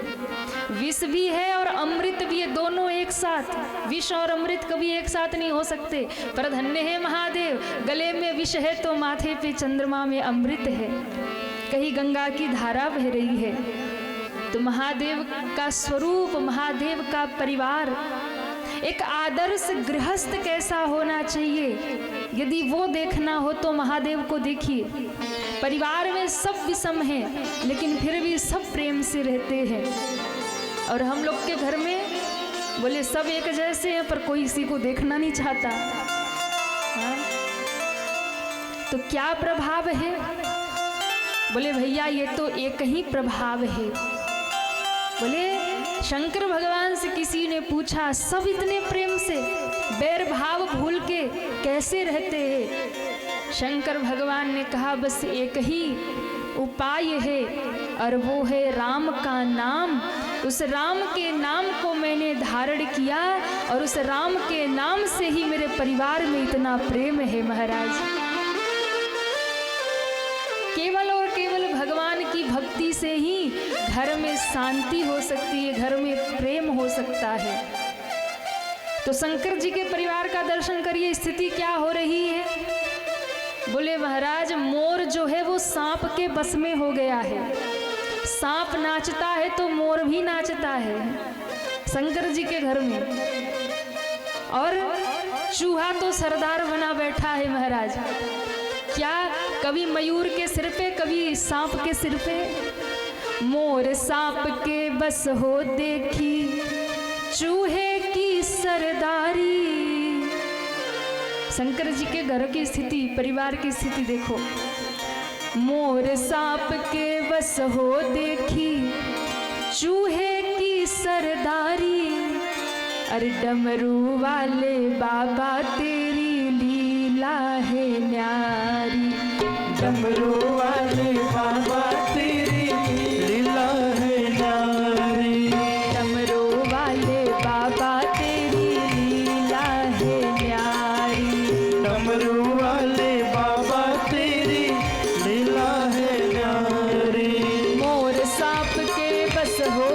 विष भी है और अमृत भी है, दोनों एक साथ। विष और अमृत कभी एक साथ नहीं हो सकते। पर धन्य है महादेव, गले में विष है तो माथे पे चंद्रमा में अमृत है। कहीं गंगा की धारा बह रही है तो महादेव का स्वरूप, महादेव का परिवार, एक आदर्श गृहस्थ कैसा होना चाहिए, यदि वो देखना हो तो महादेव को देखिए। परिवार में सब विषम हैं लेकिन फिर भी सब प्रेम से रहते हैं। और हम लोग के घर में बोले सब एक जैसे हैं पर कोई किसी को देखना नहीं चाहता। हाँ? तो क्या प्रभाव है? बोले भैया ये तो एक ही प्रभाव है। बोले शंकर भगवान से किसी ने पूछा, सब इतने प्रेम से बैर भाव भूल के कैसे रहते हैं? शंकर भगवान ने कहा बस एक ही उपाय है और वो है राम का नाम। उस राम के नाम को मैंने धारण किया और उस राम के नाम से ही मेरे परिवार में इतना प्रेम है महाराज। केवल और केवल भगवान की भक्ति से ही घर में शांति हो सकती है, घर में प्रेम हो सकता है। तो शंकर जी के परिवार का दर्शन करिए, स्थिति क्या हो रही है। बोले महाराज मोर जो है वो सांप के बस में हो गया है। सांप नाचता है तो मोर भी नाचता है शंकर जी के घर में। और चूहा तो सरदार बना बैठा है महाराज। क्या कभी मयूर के सिर पे, कभी सांप के सिर पे। मोर सांप के बस हो देखी चूहे की सरदारी। शंकर जी के घर की स्थिति, परिवार की स्थिति देखो। मोर सांप के बस हो देखी चूहे की सरदारी। अरे डमरू वाले बाबा तेरी लीला है न्यारी। डमरू वाले बाबा तेरी लीला है न्यारी। डमरू वाले बाबा तेरी लीला है न्यारी। डमरू वाले बाबा तेरी लीला है न्यारी। मोर सांप के बस हो,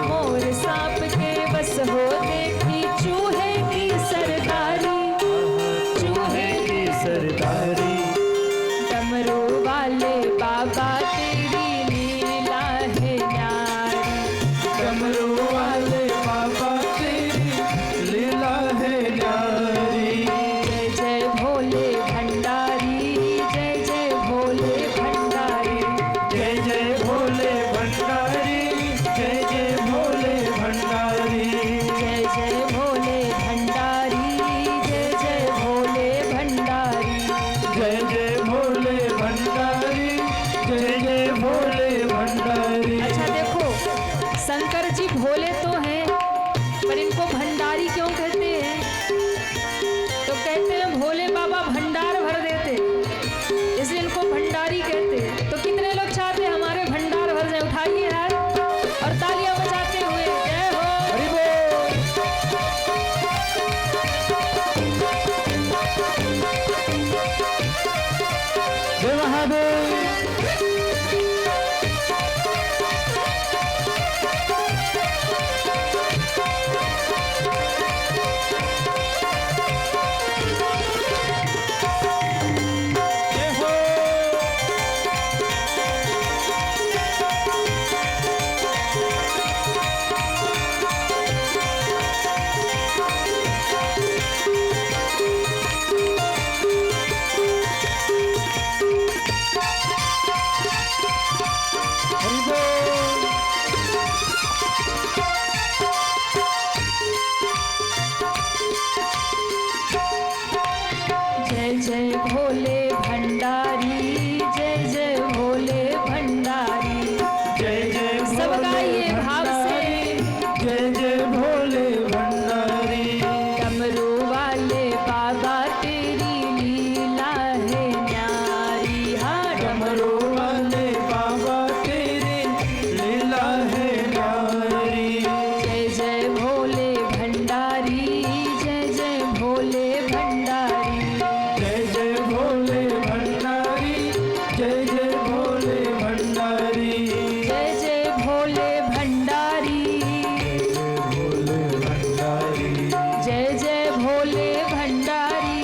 मोर सांप के बस हो देखी चूहे की सरदारी। चूहे की सरदारी। डमरू वाले बाबा तेरी लीला है न्यारी। डमरू वाले बाबा तेरी लीला है न्यारी। जय जय भोले भंडारी, जय जय भोले भंडारी। जय जय भोले भंडारी। जय जय भोले भंडारी। जय जय भोले भंडारी, जय जय भोले भंडारी। जय जय भोले भंडारी, जय जय भोले भंडारी। जय जय सब भोले गाइए भाव से। जय जय भोले भंडारी। डमरू वाले बाबा तेरी लीला है न्यारी। हाँ, डमरू वाले बाबा तेरी लीला है न्यारी। जय जय भोले भंडारी, जय जय भोले भंडारी। जय जय भोले भंडारी। जय जय भोले भंडारी। जय जय भोले भंडारी। जय जय भोले भंडारी।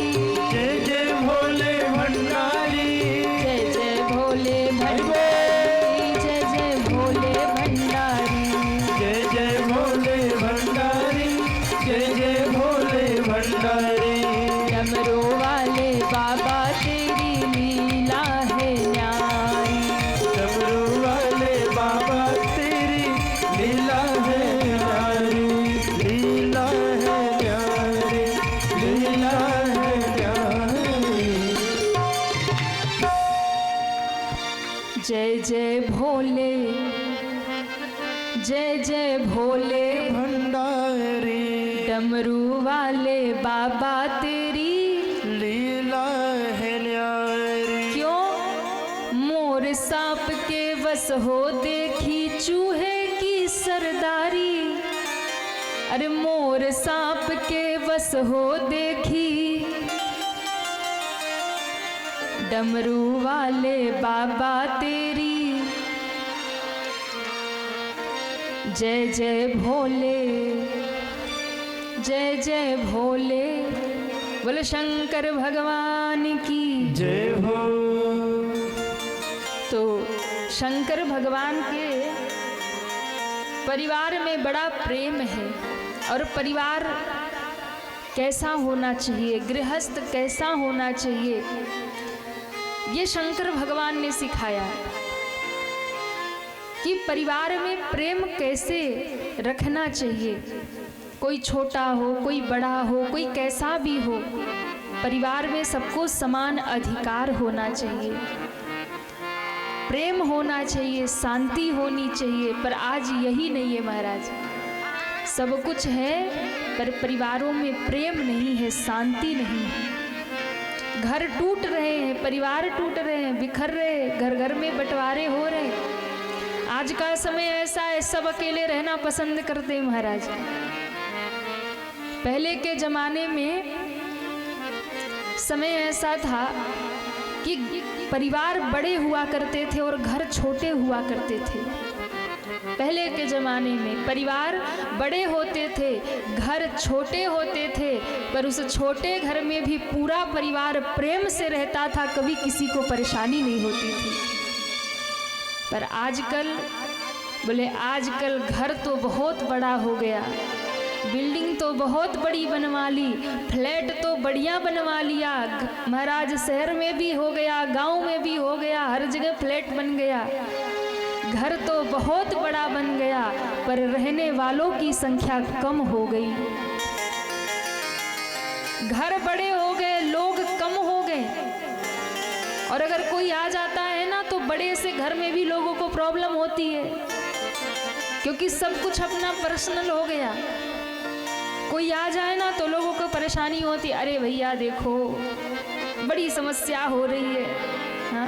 जय जय भोले भंडारी। जय जय भोले भंडारी। जय जय भोले भंडारी। जय जय भोले भंडारी। जय जय भोले भंडारी। डमरू वाले बाबा तेरी लीला है न्यारी। डमरू वाले बाबा तेरी लीला है न्यारी। लीला है न्यारी। लीला है न्यारी। जय जय भोले, जय जय भोले भंडारी। डमरू वाले बाबा तेरी लीला है न्यारी। क्यों मोर सांप के वश हो देखी चूहे की सरदारी। अरे मोर सांप के वश हो देखी डमरू वाले बाबा तेरी। जय जय भोले, जय जय भोले। बोले शंकर भगवान की। जय हो। तो शंकर भगवान के परिवार में बड़ा प्रेम है। और परिवार कैसा होना चाहिए, गृहस्थ कैसा होना चाहिए, ये शंकर भगवान ने सिखाया कि परिवार में प्रेम कैसे रखना चाहिए। कोई छोटा हो, कोई बड़ा हो, कोई कैसा भी हो, परिवार में सबको समान अधिकार होना चाहिए, प्रेम होना चाहिए, शांति होनी चाहिए। पर आज यही नहीं है महाराज। सब कुछ है पर परिवारों में प्रेम नहीं है, शांति नहीं है। घर टूट रहे हैं, परिवार टूट रहे हैं, बिखर रहे हैं, घर घर में बंटवारे हो रहे हैं। आज का समय ऐसा है, सब अकेले रहना पसंद करते हैं महाराज। पहले के जमाने में समय ऐसा था कि परिवार बड़े हुआ करते थे और घर छोटे हुआ करते थे। पहले के जमाने में परिवार बड़े होते थे, घर छोटे होते थे, पर उस छोटे घर में भी पूरा परिवार प्रेम से रहता था, कभी किसी को परेशानी नहीं होती थी। पर आजकल बोले आजकल घर तो बहुत बड़ा हो गया, बिल्डिंग तो बहुत बड़ी बनवा ली, फ्लैट तो बढ़िया बनवा लिया महाराज। शहर में भी हो गया, गांव में भी हो गया, हर जगह फ्लैट बन गया। घर तो बहुत बड़ा बन गया पर रहने वालों की संख्या कम हो गई। घर बड़े हो गए, लोग कम हो गए। और अगर कोई आ जाता है ना तो बड़े से घर में भी लोगों को प्रॉब्लम होती है, क्योंकि सब कुछ अपना पर्सनल हो गया। कोई आ जाए ना तो लोगों को परेशानी होती, अरे भैया देखो बड़ी समस्या हो रही है। हाँ?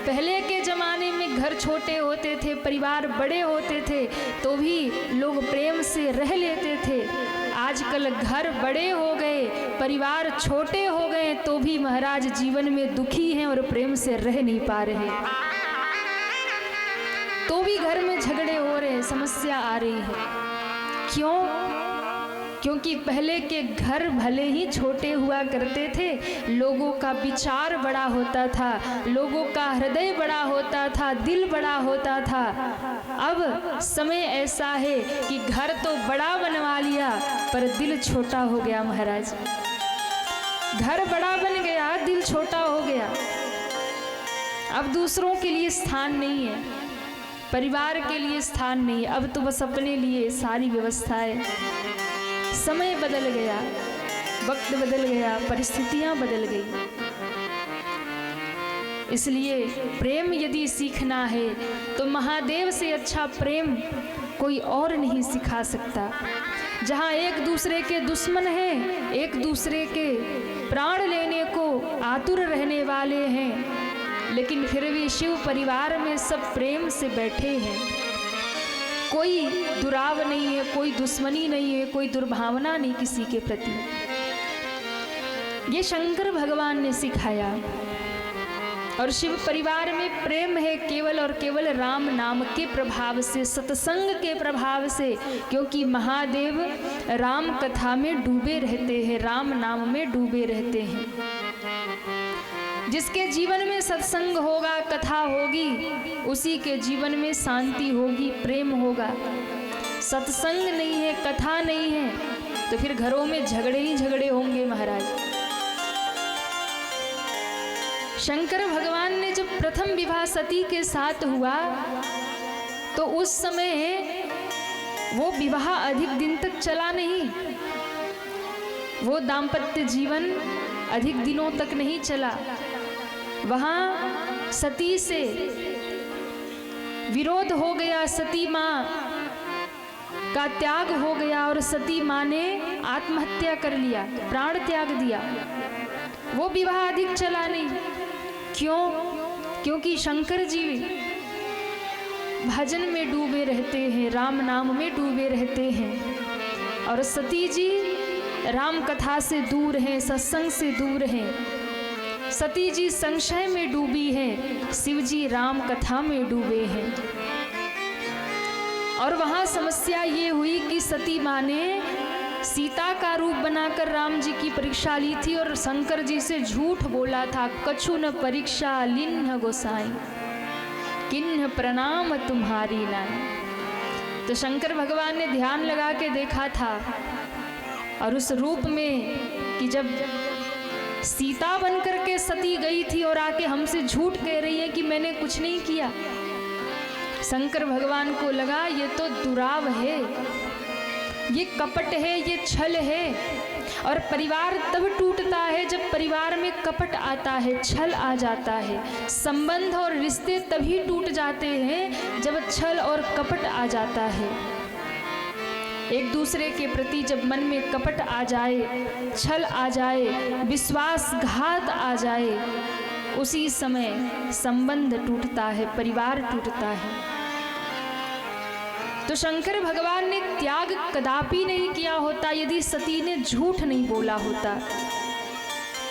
पहले के ज़माने में घर छोटे होते थे, परिवार बड़े होते थे, तो भी लोग प्रेम से रह लेते थे। आजकल घर बड़े हो गए, परिवार छोटे हो गए, तो भी महाराज जीवन में दुखी हैं और प्रेम से रह नहीं पा रहे। तो भी घर में झगड़े हो रहे, समस्या आ रही है। क्यों? क्योंकि पहले के घर भले ही छोटे हुआ करते थे, लोगों का विचार बड़ा होता था, लोगों का हृदय बड़ा होता था, दिल बड़ा होता था। अब समय ऐसा है कि घर तो बड़ा बनवा लिया पर दिल छोटा हो गया महाराज। घर बड़ा बन गया, दिल छोटा हो गया। अब दूसरों के लिए स्थान नहीं है, परिवार के लिए स्थान नहीं, अब तो बस अपने लिए सारी व्यवस्थाएं। समय बदल गया, वक्त बदल गया, परिस्थितियां बदल गई। इसलिए प्रेम यदि सीखना है तो महादेव से अच्छा प्रेम कोई और नहीं सिखा सकता। जहाँ एक दूसरे के दुश्मन हैं, एक दूसरे के प्राण लेने को आतुर रहने वाले हैं, लेकिन फिर भी शिव परिवार में सब प्रेम से बैठे हैं। कोई दुराव नहीं है, कोई दुश्मनी नहीं है, कोई दुर्भावना नहीं किसी के प्रति। ये शंकर भगवान ने सिखाया। और शिव परिवार में प्रेम है केवल और केवल राम नाम के प्रभाव से, सत्संग के प्रभाव से, क्योंकि महादेव राम कथा में डूबे रहते हैं, राम नाम में डूबे रहते हैं। जिसके जीवन में सत्संग होगा, कथा होगी, उसी के जीवन में शांति होगी, प्रेम होगा। सत्संग नहीं है, कथा नहीं है, तो फिर घरों में झगड़े ही झगड़े होंगे महाराज। शंकर भगवान ने जब प्रथम विवाह सती के साथ हुआ तो उस समय वो विवाह अधिक दिन तक चला नहीं, वो दाम्पत्य जीवन अधिक दिनों तक नहीं चला। वहाँ सती से विरोध हो गया, सती माँ का त्याग हो गया और सती माँ ने आत्महत्या कर लिया, प्राण त्याग दिया। वो विवाह अधिक चला नहीं। क्यों? क्योंकि शंकर जी भजन में डूबे रहते हैं, राम नाम में डूबे रहते हैं, और सती जी राम कथा से दूर हैं, सत्संग से दूर हैं। सती जी संशय में डूबी हैं, शिव जी राम कथा में डूबे हैं। और वहाँ समस्या ये हुई कि सती माँ ने सीता का रूप बनाकर राम जी की परीक्षा ली थी और शंकर जी से झूठ बोला था, कछु न परीक्षा लिन्ह गोसाई, किन्ह प्रणाम तुम्हारी नाई। तो शंकर भगवान ने ध्यान लगा के देखा था और उस रूप में कि जब सीता बनकर के सती गई थी और आके हमसे झूठ कह रही है कि मैंने कुछ नहीं किया, शंकर भगवान को लगा ये तो दुराव है, ये कपट है, ये छल है। और परिवार तब टूटता है जब परिवार में कपट आता है, छल आ जाता है। संबंध और रिश्ते तभी टूट जाते हैं जब छल और कपट आ जाता है। एक दूसरे के प्रति जब मन में कपट आ जाए, छल आ जाए, विश्वासघात आ जाए, उसी समय संबंध टूटता है, परिवार टूटता है। तो शंकर भगवान ने त्याग कदापि नहीं किया होता यदि सती ने झूठ नहीं बोला होता।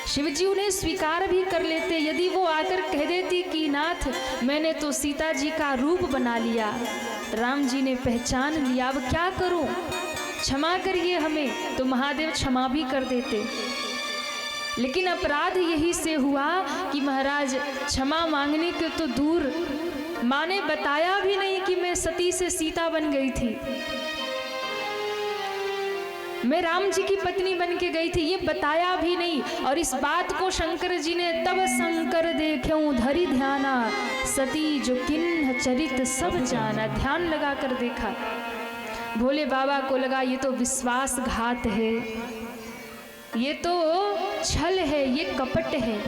शिवजी उन्हें स्वीकार भी कर लेते यदि वो आकर कह देती कि नाथ मैंने तो सीता जी का रूप बना लिया, राम जी ने पहचान लिया, अब क्या करूं, क्षमा करिए हमें, तो महादेव क्षमा भी कर देते। लेकिन अपराध यही से हुआ कि महाराज क्षमा मांगने के तो दूर, माँ ने बताया भी नहीं कि मैं सती से सीता बन गई थी, मैं राम जी की पत्नी बन के गई थी, ये बताया भी नहीं। और इस बात को शंकर जी ने तब शंकर देख्यूं धरि ध्याना, सती जो किन्ह चरित सब जाना, ध्यान लगा कर देखा। भोले बाबा को लगा ये तो विश्वासघात है, ये तो छल है, ये कपट है।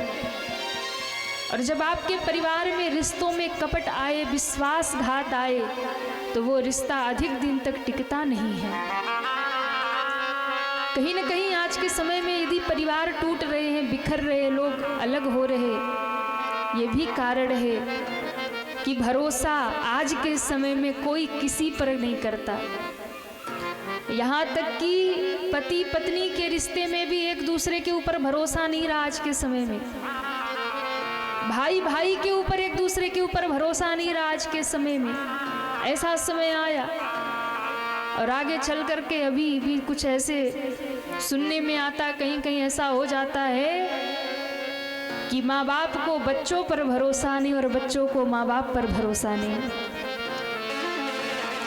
और जब आपके परिवार में रिश्तों में कपट आए, विश्वासघात आए, तो वो रिश्ता अधिक दिन तक टिकता नहीं है। कहीं न कहीं आज के समय में यदि परिवार टूट रहे हैं, बिखर रहे हैं, लोग अलग हो रहे, ये भी कारण है कि भरोसा आज के समय में कोई किसी पर नहीं करता। यहाँ तक कि पति पत्नी के रिश्ते में भी एक दूसरे के ऊपर भरोसा नहीं रहा आज के समय में। भाई भाई के ऊपर एक दूसरे के ऊपर भरोसा नहीं रहा आज के समय में। ऐसा समय आया और आगे चल करके अभी भी कुछ ऐसे सुनने में आता, कहीं कहीं ऐसा हो जाता है कि माँ बाप को बच्चों पर भरोसा नहीं और बच्चों को माँ बाप पर भरोसा नहीं।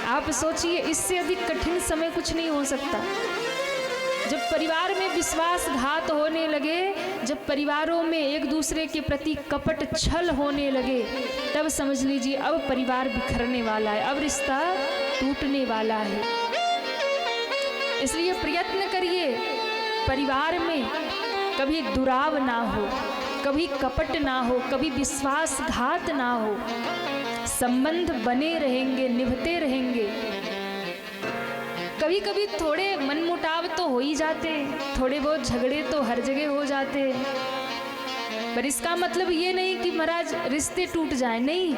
आप सोचिए, इससे अधिक कठिन समय कुछ नहीं हो सकता। जब परिवार में विश्वासघात होने लगे, जब परिवारों में एक दूसरे के प्रति कपट छल होने लगे, तब समझ लीजिए अब परिवार बिखरने वाला है, अब रिश्ता टूटने वाला है। इसलिए प्रयत्न करिए परिवार में कभी दुराव ना हो, कभी कपट ना हो, कभी विश्वासघात ना हो। संबंध बने रहेंगे, निभते रहेंगे। कभी कभी थोड़े मनमुटाव तो हो ही जाते, थोड़े बहुत झगड़े तो हर जगह हो जाते, पर इसका मतलब ये नहीं कि महाराज रिश्ते टूट जाए। नहीं,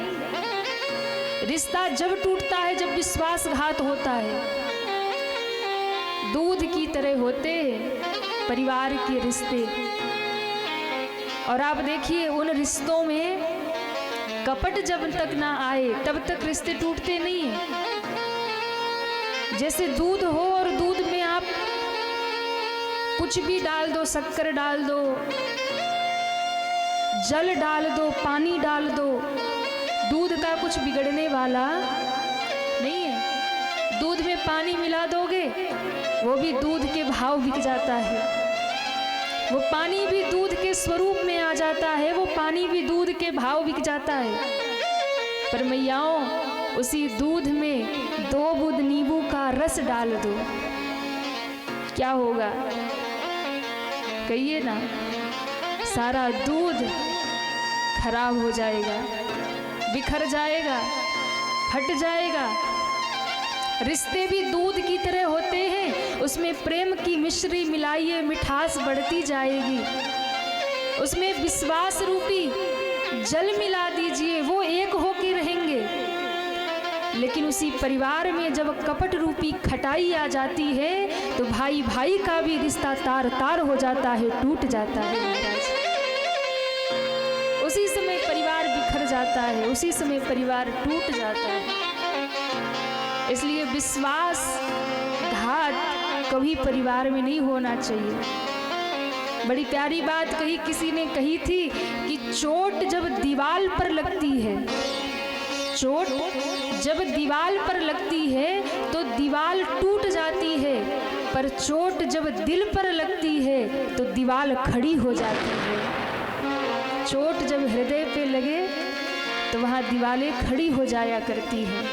रिश्ता जब टूटता है जब विश्वासघात होता है। दूध की तरह होते परिवार के रिश्ते। और आप देखिए, उन रिश्तों में कपट जब तक ना आए तब तक रिश्ते टूटते नहीं हैं। जैसे दूध हो और दूध में आप कुछ भी डाल दो, शक्कर डाल दो, जल डाल दो, पानी डाल दो, दूध का कुछ बिगड़ने वाला नहीं है। दूध में पानी मिला दोगे वो भी दूध के भाव बिक जाता है, वो पानी भी दूध के स्वरूप में आ जाता है, वो पानी भी दूध के भाव बिक जाता है। पर मैयाओं, उसी दूध में 2 बूंद नींबू का रस डाल दो, क्या होगा? कहिए ना, सारा दूध खराब हो जाएगा, बिखर जाएगा, फट जाएगा। रिश्ते भी दूध की तरह होते हैं, उसमें प्रेम की मिश्री मिलाइए, मिठास बढ़ती जाएगी। उसमें विश्वास रूपी जल मिला दीजिए, वो एक होके रहेंगे। लेकिन उसी परिवार में जब कपट रूपी खटाई आ जाती है तो भाई भाई का भी रिश्ता तार तार हो जाता है, टूट जाता है महाराज। उसी समय परिवार बिखर जाता है, उसी समय परिवार टूट जाता है। इसलिए विश्वासघात कभी परिवार में नहीं होना चाहिए। बड़ी प्यारी बात कही किसी ने कही थी कि चोट जब दीवार पर लगती है, चोट जब दीवार पर लगती है तो दीवार टूट जाती है, पर चोट जब दिल पर लगती है तो दीवार खड़ी हो जाती है। चोट जब हृदय पे लगे तो वहाँ दीवारें खड़ी हो जाया करती हैं।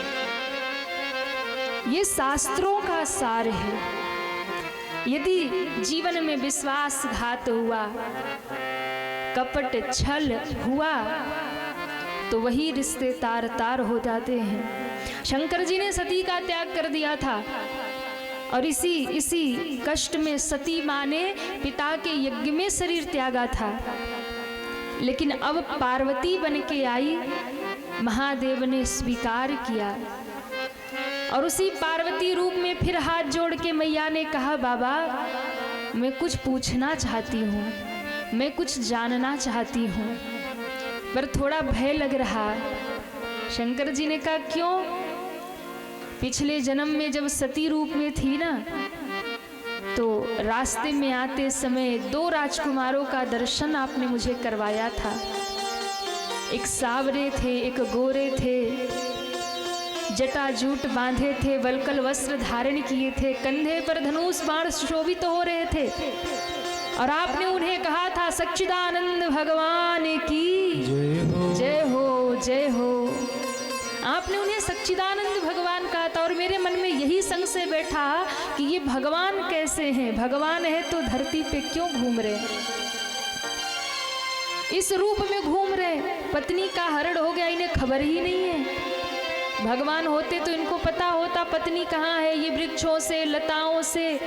ये शास्त्रों का सार है। यदि जीवन में विश्वासघात हुआ, कपट छल हुआ, तो वही रिश्ते तार तार हो जाते हैं। शंकर जी ने सती का त्याग कर दिया था और इसी कष्ट में सती माँ ने पिता के यज्ञ में शरीर त्यागा था। लेकिन अब पार्वती बन के आई, महादेव ने स्वीकार किया और उसी पार्वती रूप में फिर हाथ जोड़ के मैया ने कहा, बाबा मैं कुछ पूछना चाहती हूँ, मैं कुछ जानना चाहती हूँ, पर थोड़ा भय लग रहा। शंकर जी ने कहा, क्यों? पिछले जन्म में जब सती रूप में थी ना, तो रास्ते में आते समय 2 राजकुमारों का दर्शन आपने मुझे करवाया था। एक सावरे थे, एक गोरे थे, जटाजूट बांधे थे, वल्कल वस्त्र धारण किए थे, कंधे पर धनुष बाण सुशोभित हो रहे थे। और आपने उन्हें कहा था, सच्चिदानंद भगवान की जय हो, जय हो। आपने उन्हें सच्चिदानंद भगवान कहा था और मेरे मन में यही संशय बैठा कि ये भगवान कैसे हैं? भगवान है तो धरती पे क्यों घूम रहे, इस रूप में घूम रहे? पत्नी का हरण हो गया, इन्हें खबर ही नहीं है। भगवान होते तो इनको पता होता पत्नी कहाँ है। ये वृक्षों से, लताओं से,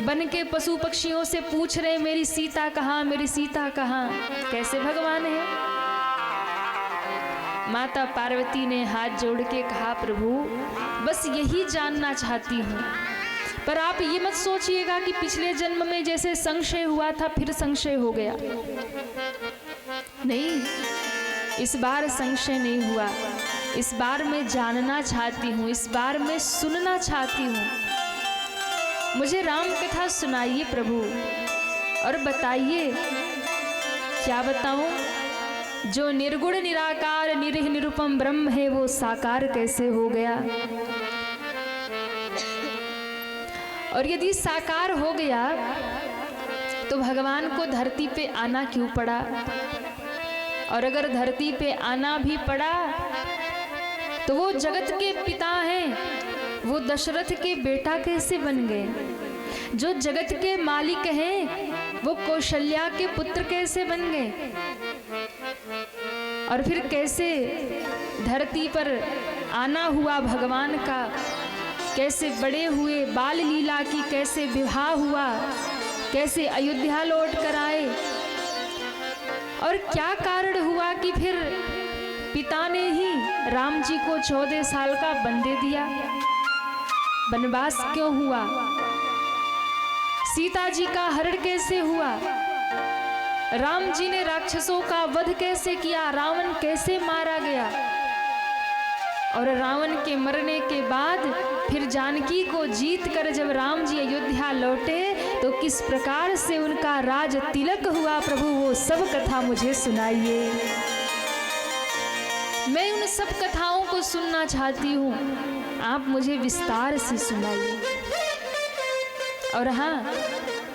बन के पशु पक्षियों से पूछ रहे मेरी सीता कहाँ, मेरी सीता कहाँ। कैसे भगवान है? माता पार्वती ने हाथ जोड़ के कहा, प्रभु बस यही जानना चाहती हूँ पर आप ये मत सोचिएगा कि पिछले जन्म में जैसे संशय हुआ था फिर संशय हो गया। नहीं, इस बार संशय नहीं हुआ। इस बार मैं जानना चाहती हूँ, इस बार मैं सुनना चाहती हूँ। मुझे राम कथा सुनाइए प्रभु, और बताइए क्या बताऊं? जो निर्गुण निराकार निरीह निरुपम ब्रह्म है वो साकार कैसे हो गया? और यदि साकार हो गया तो भगवान को धरती पे आना क्यों पड़ा? और अगर धरती पे आना भी पड़ा तो वो जगत के पिता हैं, वो दशरथ के बेटा कैसे बन गए? जो जगत के मालिक हैं वो कौशल्या के पुत्र कैसे बन गए? और फिर कैसे धरती पर आना हुआ भगवान का? कैसे बड़े हुए? बाल लीला की कैसे विवाह हुआ? कैसे अयोध्या लौट कर आए? और क्या कारण हुआ कि फिर पिता ने ही राम जी को 14 साल का वन दे दिया? वनवास क्यों हुआ? सीता जी का हरण कैसे हुआ? राम जी ने राक्षसों का वध कैसे किया? रावण कैसे मारा गया? और रावण के मरने के बाद फिर जानकी को जीत कर जब राम जी अयोध्या लौटे तो किस प्रकार से उनका राज तिलक हुआ? प्रभु वो सब कथा मुझे सुनाइए। मैं उन सब कथाओं को सुनना चाहती हूँ, आप मुझे विस्तार से सुनाइए। और हाँ,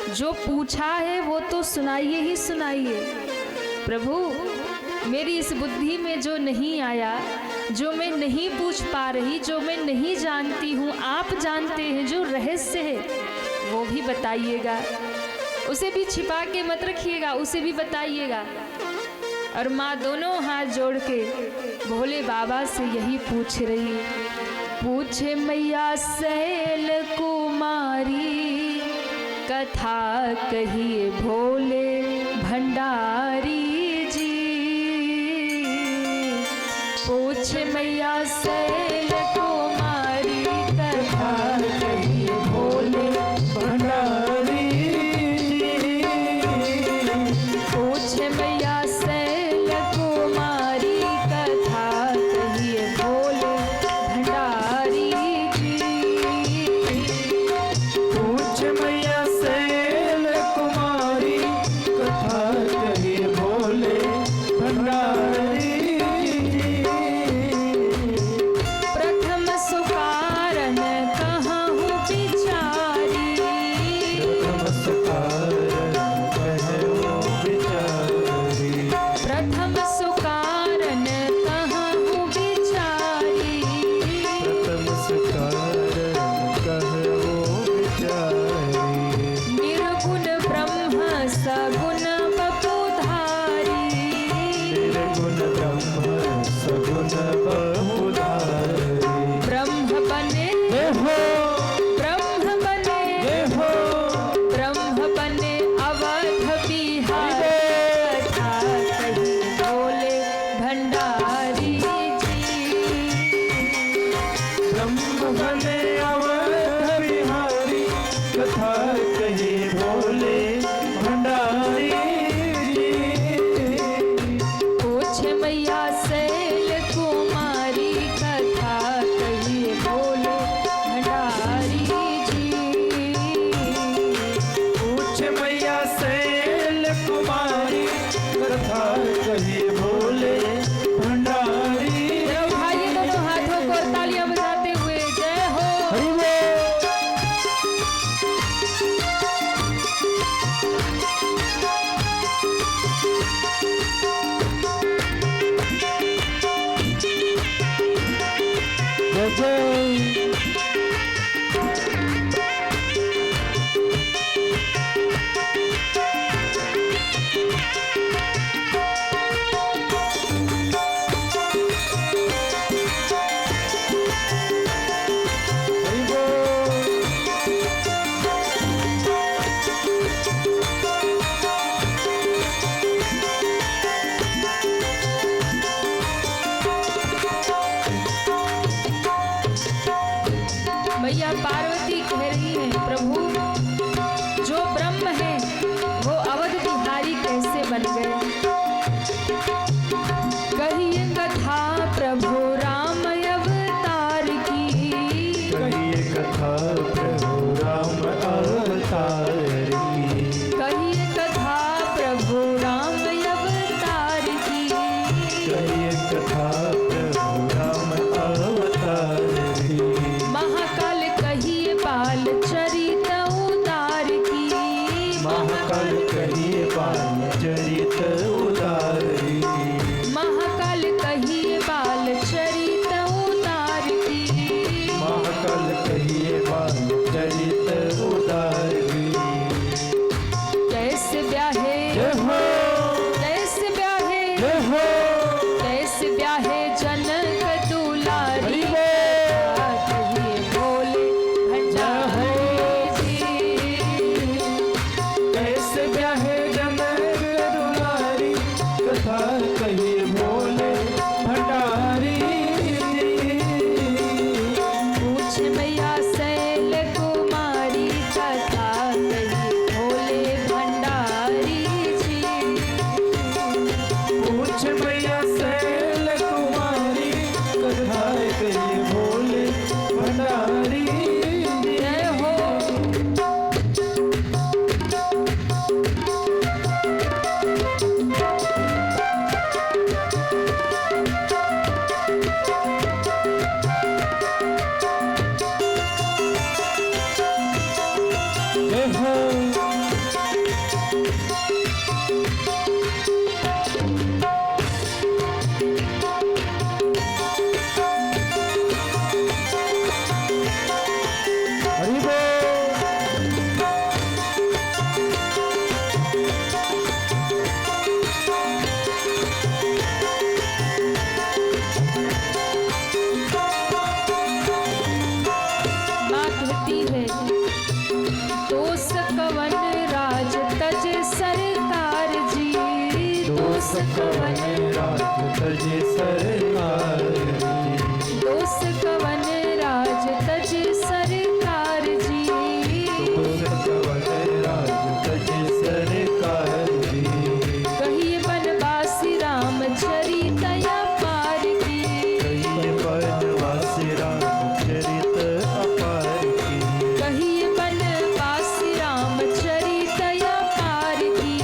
जो पूछा है वो तो सुनाइए ही सुनाइए। प्रभु मेरी इस बुद्धि में जो नहीं आया, जो मैं नहीं पूछ पा रही, जो मैं नहीं जानती हूँ, आप जानते हैं, जो रहस्य है वो भी बताइएगा। उसे भी छिपा के मत रखिएगा, उसे भी बताइएगा। और माँ दोनों हाथ जोड़ के भोले बाबा से यही पूछ रही, पूछे मैया सैल कुमारी, कथा कहिए भोले भंडारी जी। पूछे मैया सैल कुमारी, कथा कहिए भोले भंडारी जी। पूछे मैया सैल कुमारी, कथा कहिए भोले भंडारी जी। पूछ मैया सैल कुमारी, कथा कहिए भोले भंडारी। प्रथम सुकारण कहूँ बिचारी, प्रथम सुकारण कहूँ बिचारी। प्रथम सुकारण कहूँ बिचारी। प्रथम सुकारण कहूँ बिचारी। निर्गुण ब्रह्म सगुण बपुधारी, निर्गुण ब्रह्म सगुण बहुधारी। ब्रह्म बने देहो ब्रह्म बने देहो ब्रह्म बने अवध बिहारी, कथा कही भोले भंडारी जी। ब्रह्म बने अवध बिहारी, कथा कहिए भोले भंडारी जी। पूछे मैया सैल कुमारी, कथा कहिए भोले भंडारी जी। पूछ मैया सैल कुमारी, कथा कहिए भोले भंडारी। चलो भाइयों, दोनों हाथों को और तालियां बजाते हुए जय हो। हरि बोल। जय जय। हरि बोल। कहिए कथा प्रभु राम अवतार की। महाकाल कहिए बाल चरित उतार की। महाकाल कहिए बाल चरित उतार की। महाकाल कहिए बाल चरित उतार की। महाकाल कहिए बाल चरित उतार की। कैसे ब्याहे जय हो कैसे ब्याहे जय हो कैसे ब्याहे जनक दुलारी। हरि बोल। कहिए भोले भंडारी जी। कैसे ब्याहे जनक दुलारी कथा कहिए भोले भंडारी जी। पूछ मैया शैल कुमारी कथा कहिए भोले भंडारी जी। पूछ मैया शैल कुमारी कथा कहिए भोले भंडारी जी। जय हो। जय हो हरि बोल। माँ कहती है दोष कवन राज तज सरकार जी। दोष कवन राज तज सरकार जी। दोष कवन राज तज सरकार जी। दोष कवन राज तज सरकार जी। कहिए बनवासी रामचरित अपार की। कहिए बनवासी रामचरित अपार की। कहिए बनवासी रामचरित अपार की।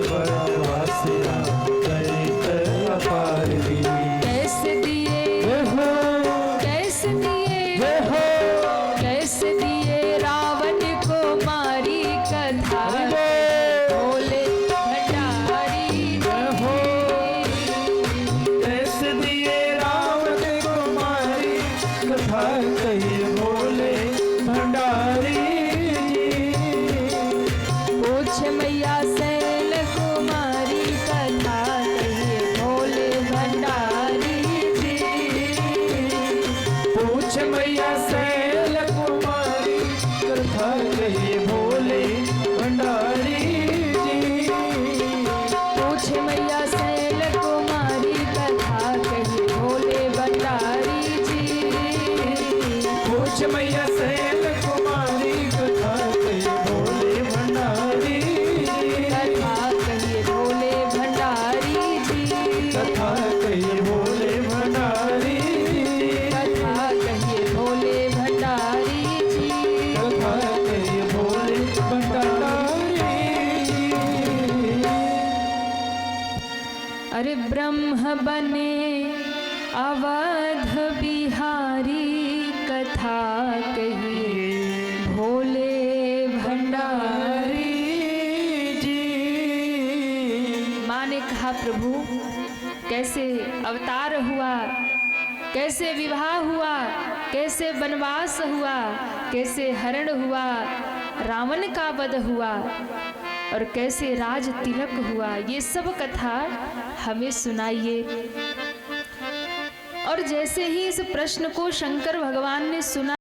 बनवासी रामचरित अपार की। कैसे दिए जय हो कैसे दिए जय हो कैसे दिए रावण को मारी कथा भोले भंडारी जय हो। कैसे दिए रावण को मारी कथा कहिए भोले भंडारी जी। पूछ मैया शैल कुमारी कथा कहिए भोले भंडारी जी। पूछ मैया शैल कुमारी कथा कहिए भोले भंडारी जी। पूछ मैया शैल कुमारी कथा कहिए भोले भंडारी जी। पूछ मैया शैल कुमारी कथा कहिए भोले भंडारी जी। कथा कहिए भोले भंडारी जी। कथा कहिए भोले भंडारी जी। कथा कहिए भोले भंडारी जी। कथा कहिए भोले भंडारी जी। अरे ब्रह्म बने अवध बिहारी कथा कहिए भोले भंडारी जी। माँ ने कहा प्रभु कैसे अवतार हुआ, कैसे विवाह हुआ, कैसे वनवास हुआ, कैसे हरण हुआ, रावण का वध हुआ और कैसे राज तिलक हुआ, ये सब कथा हमें सुनाइए। और जैसे ही इस प्रश्न को शंकर भगवान ने सुना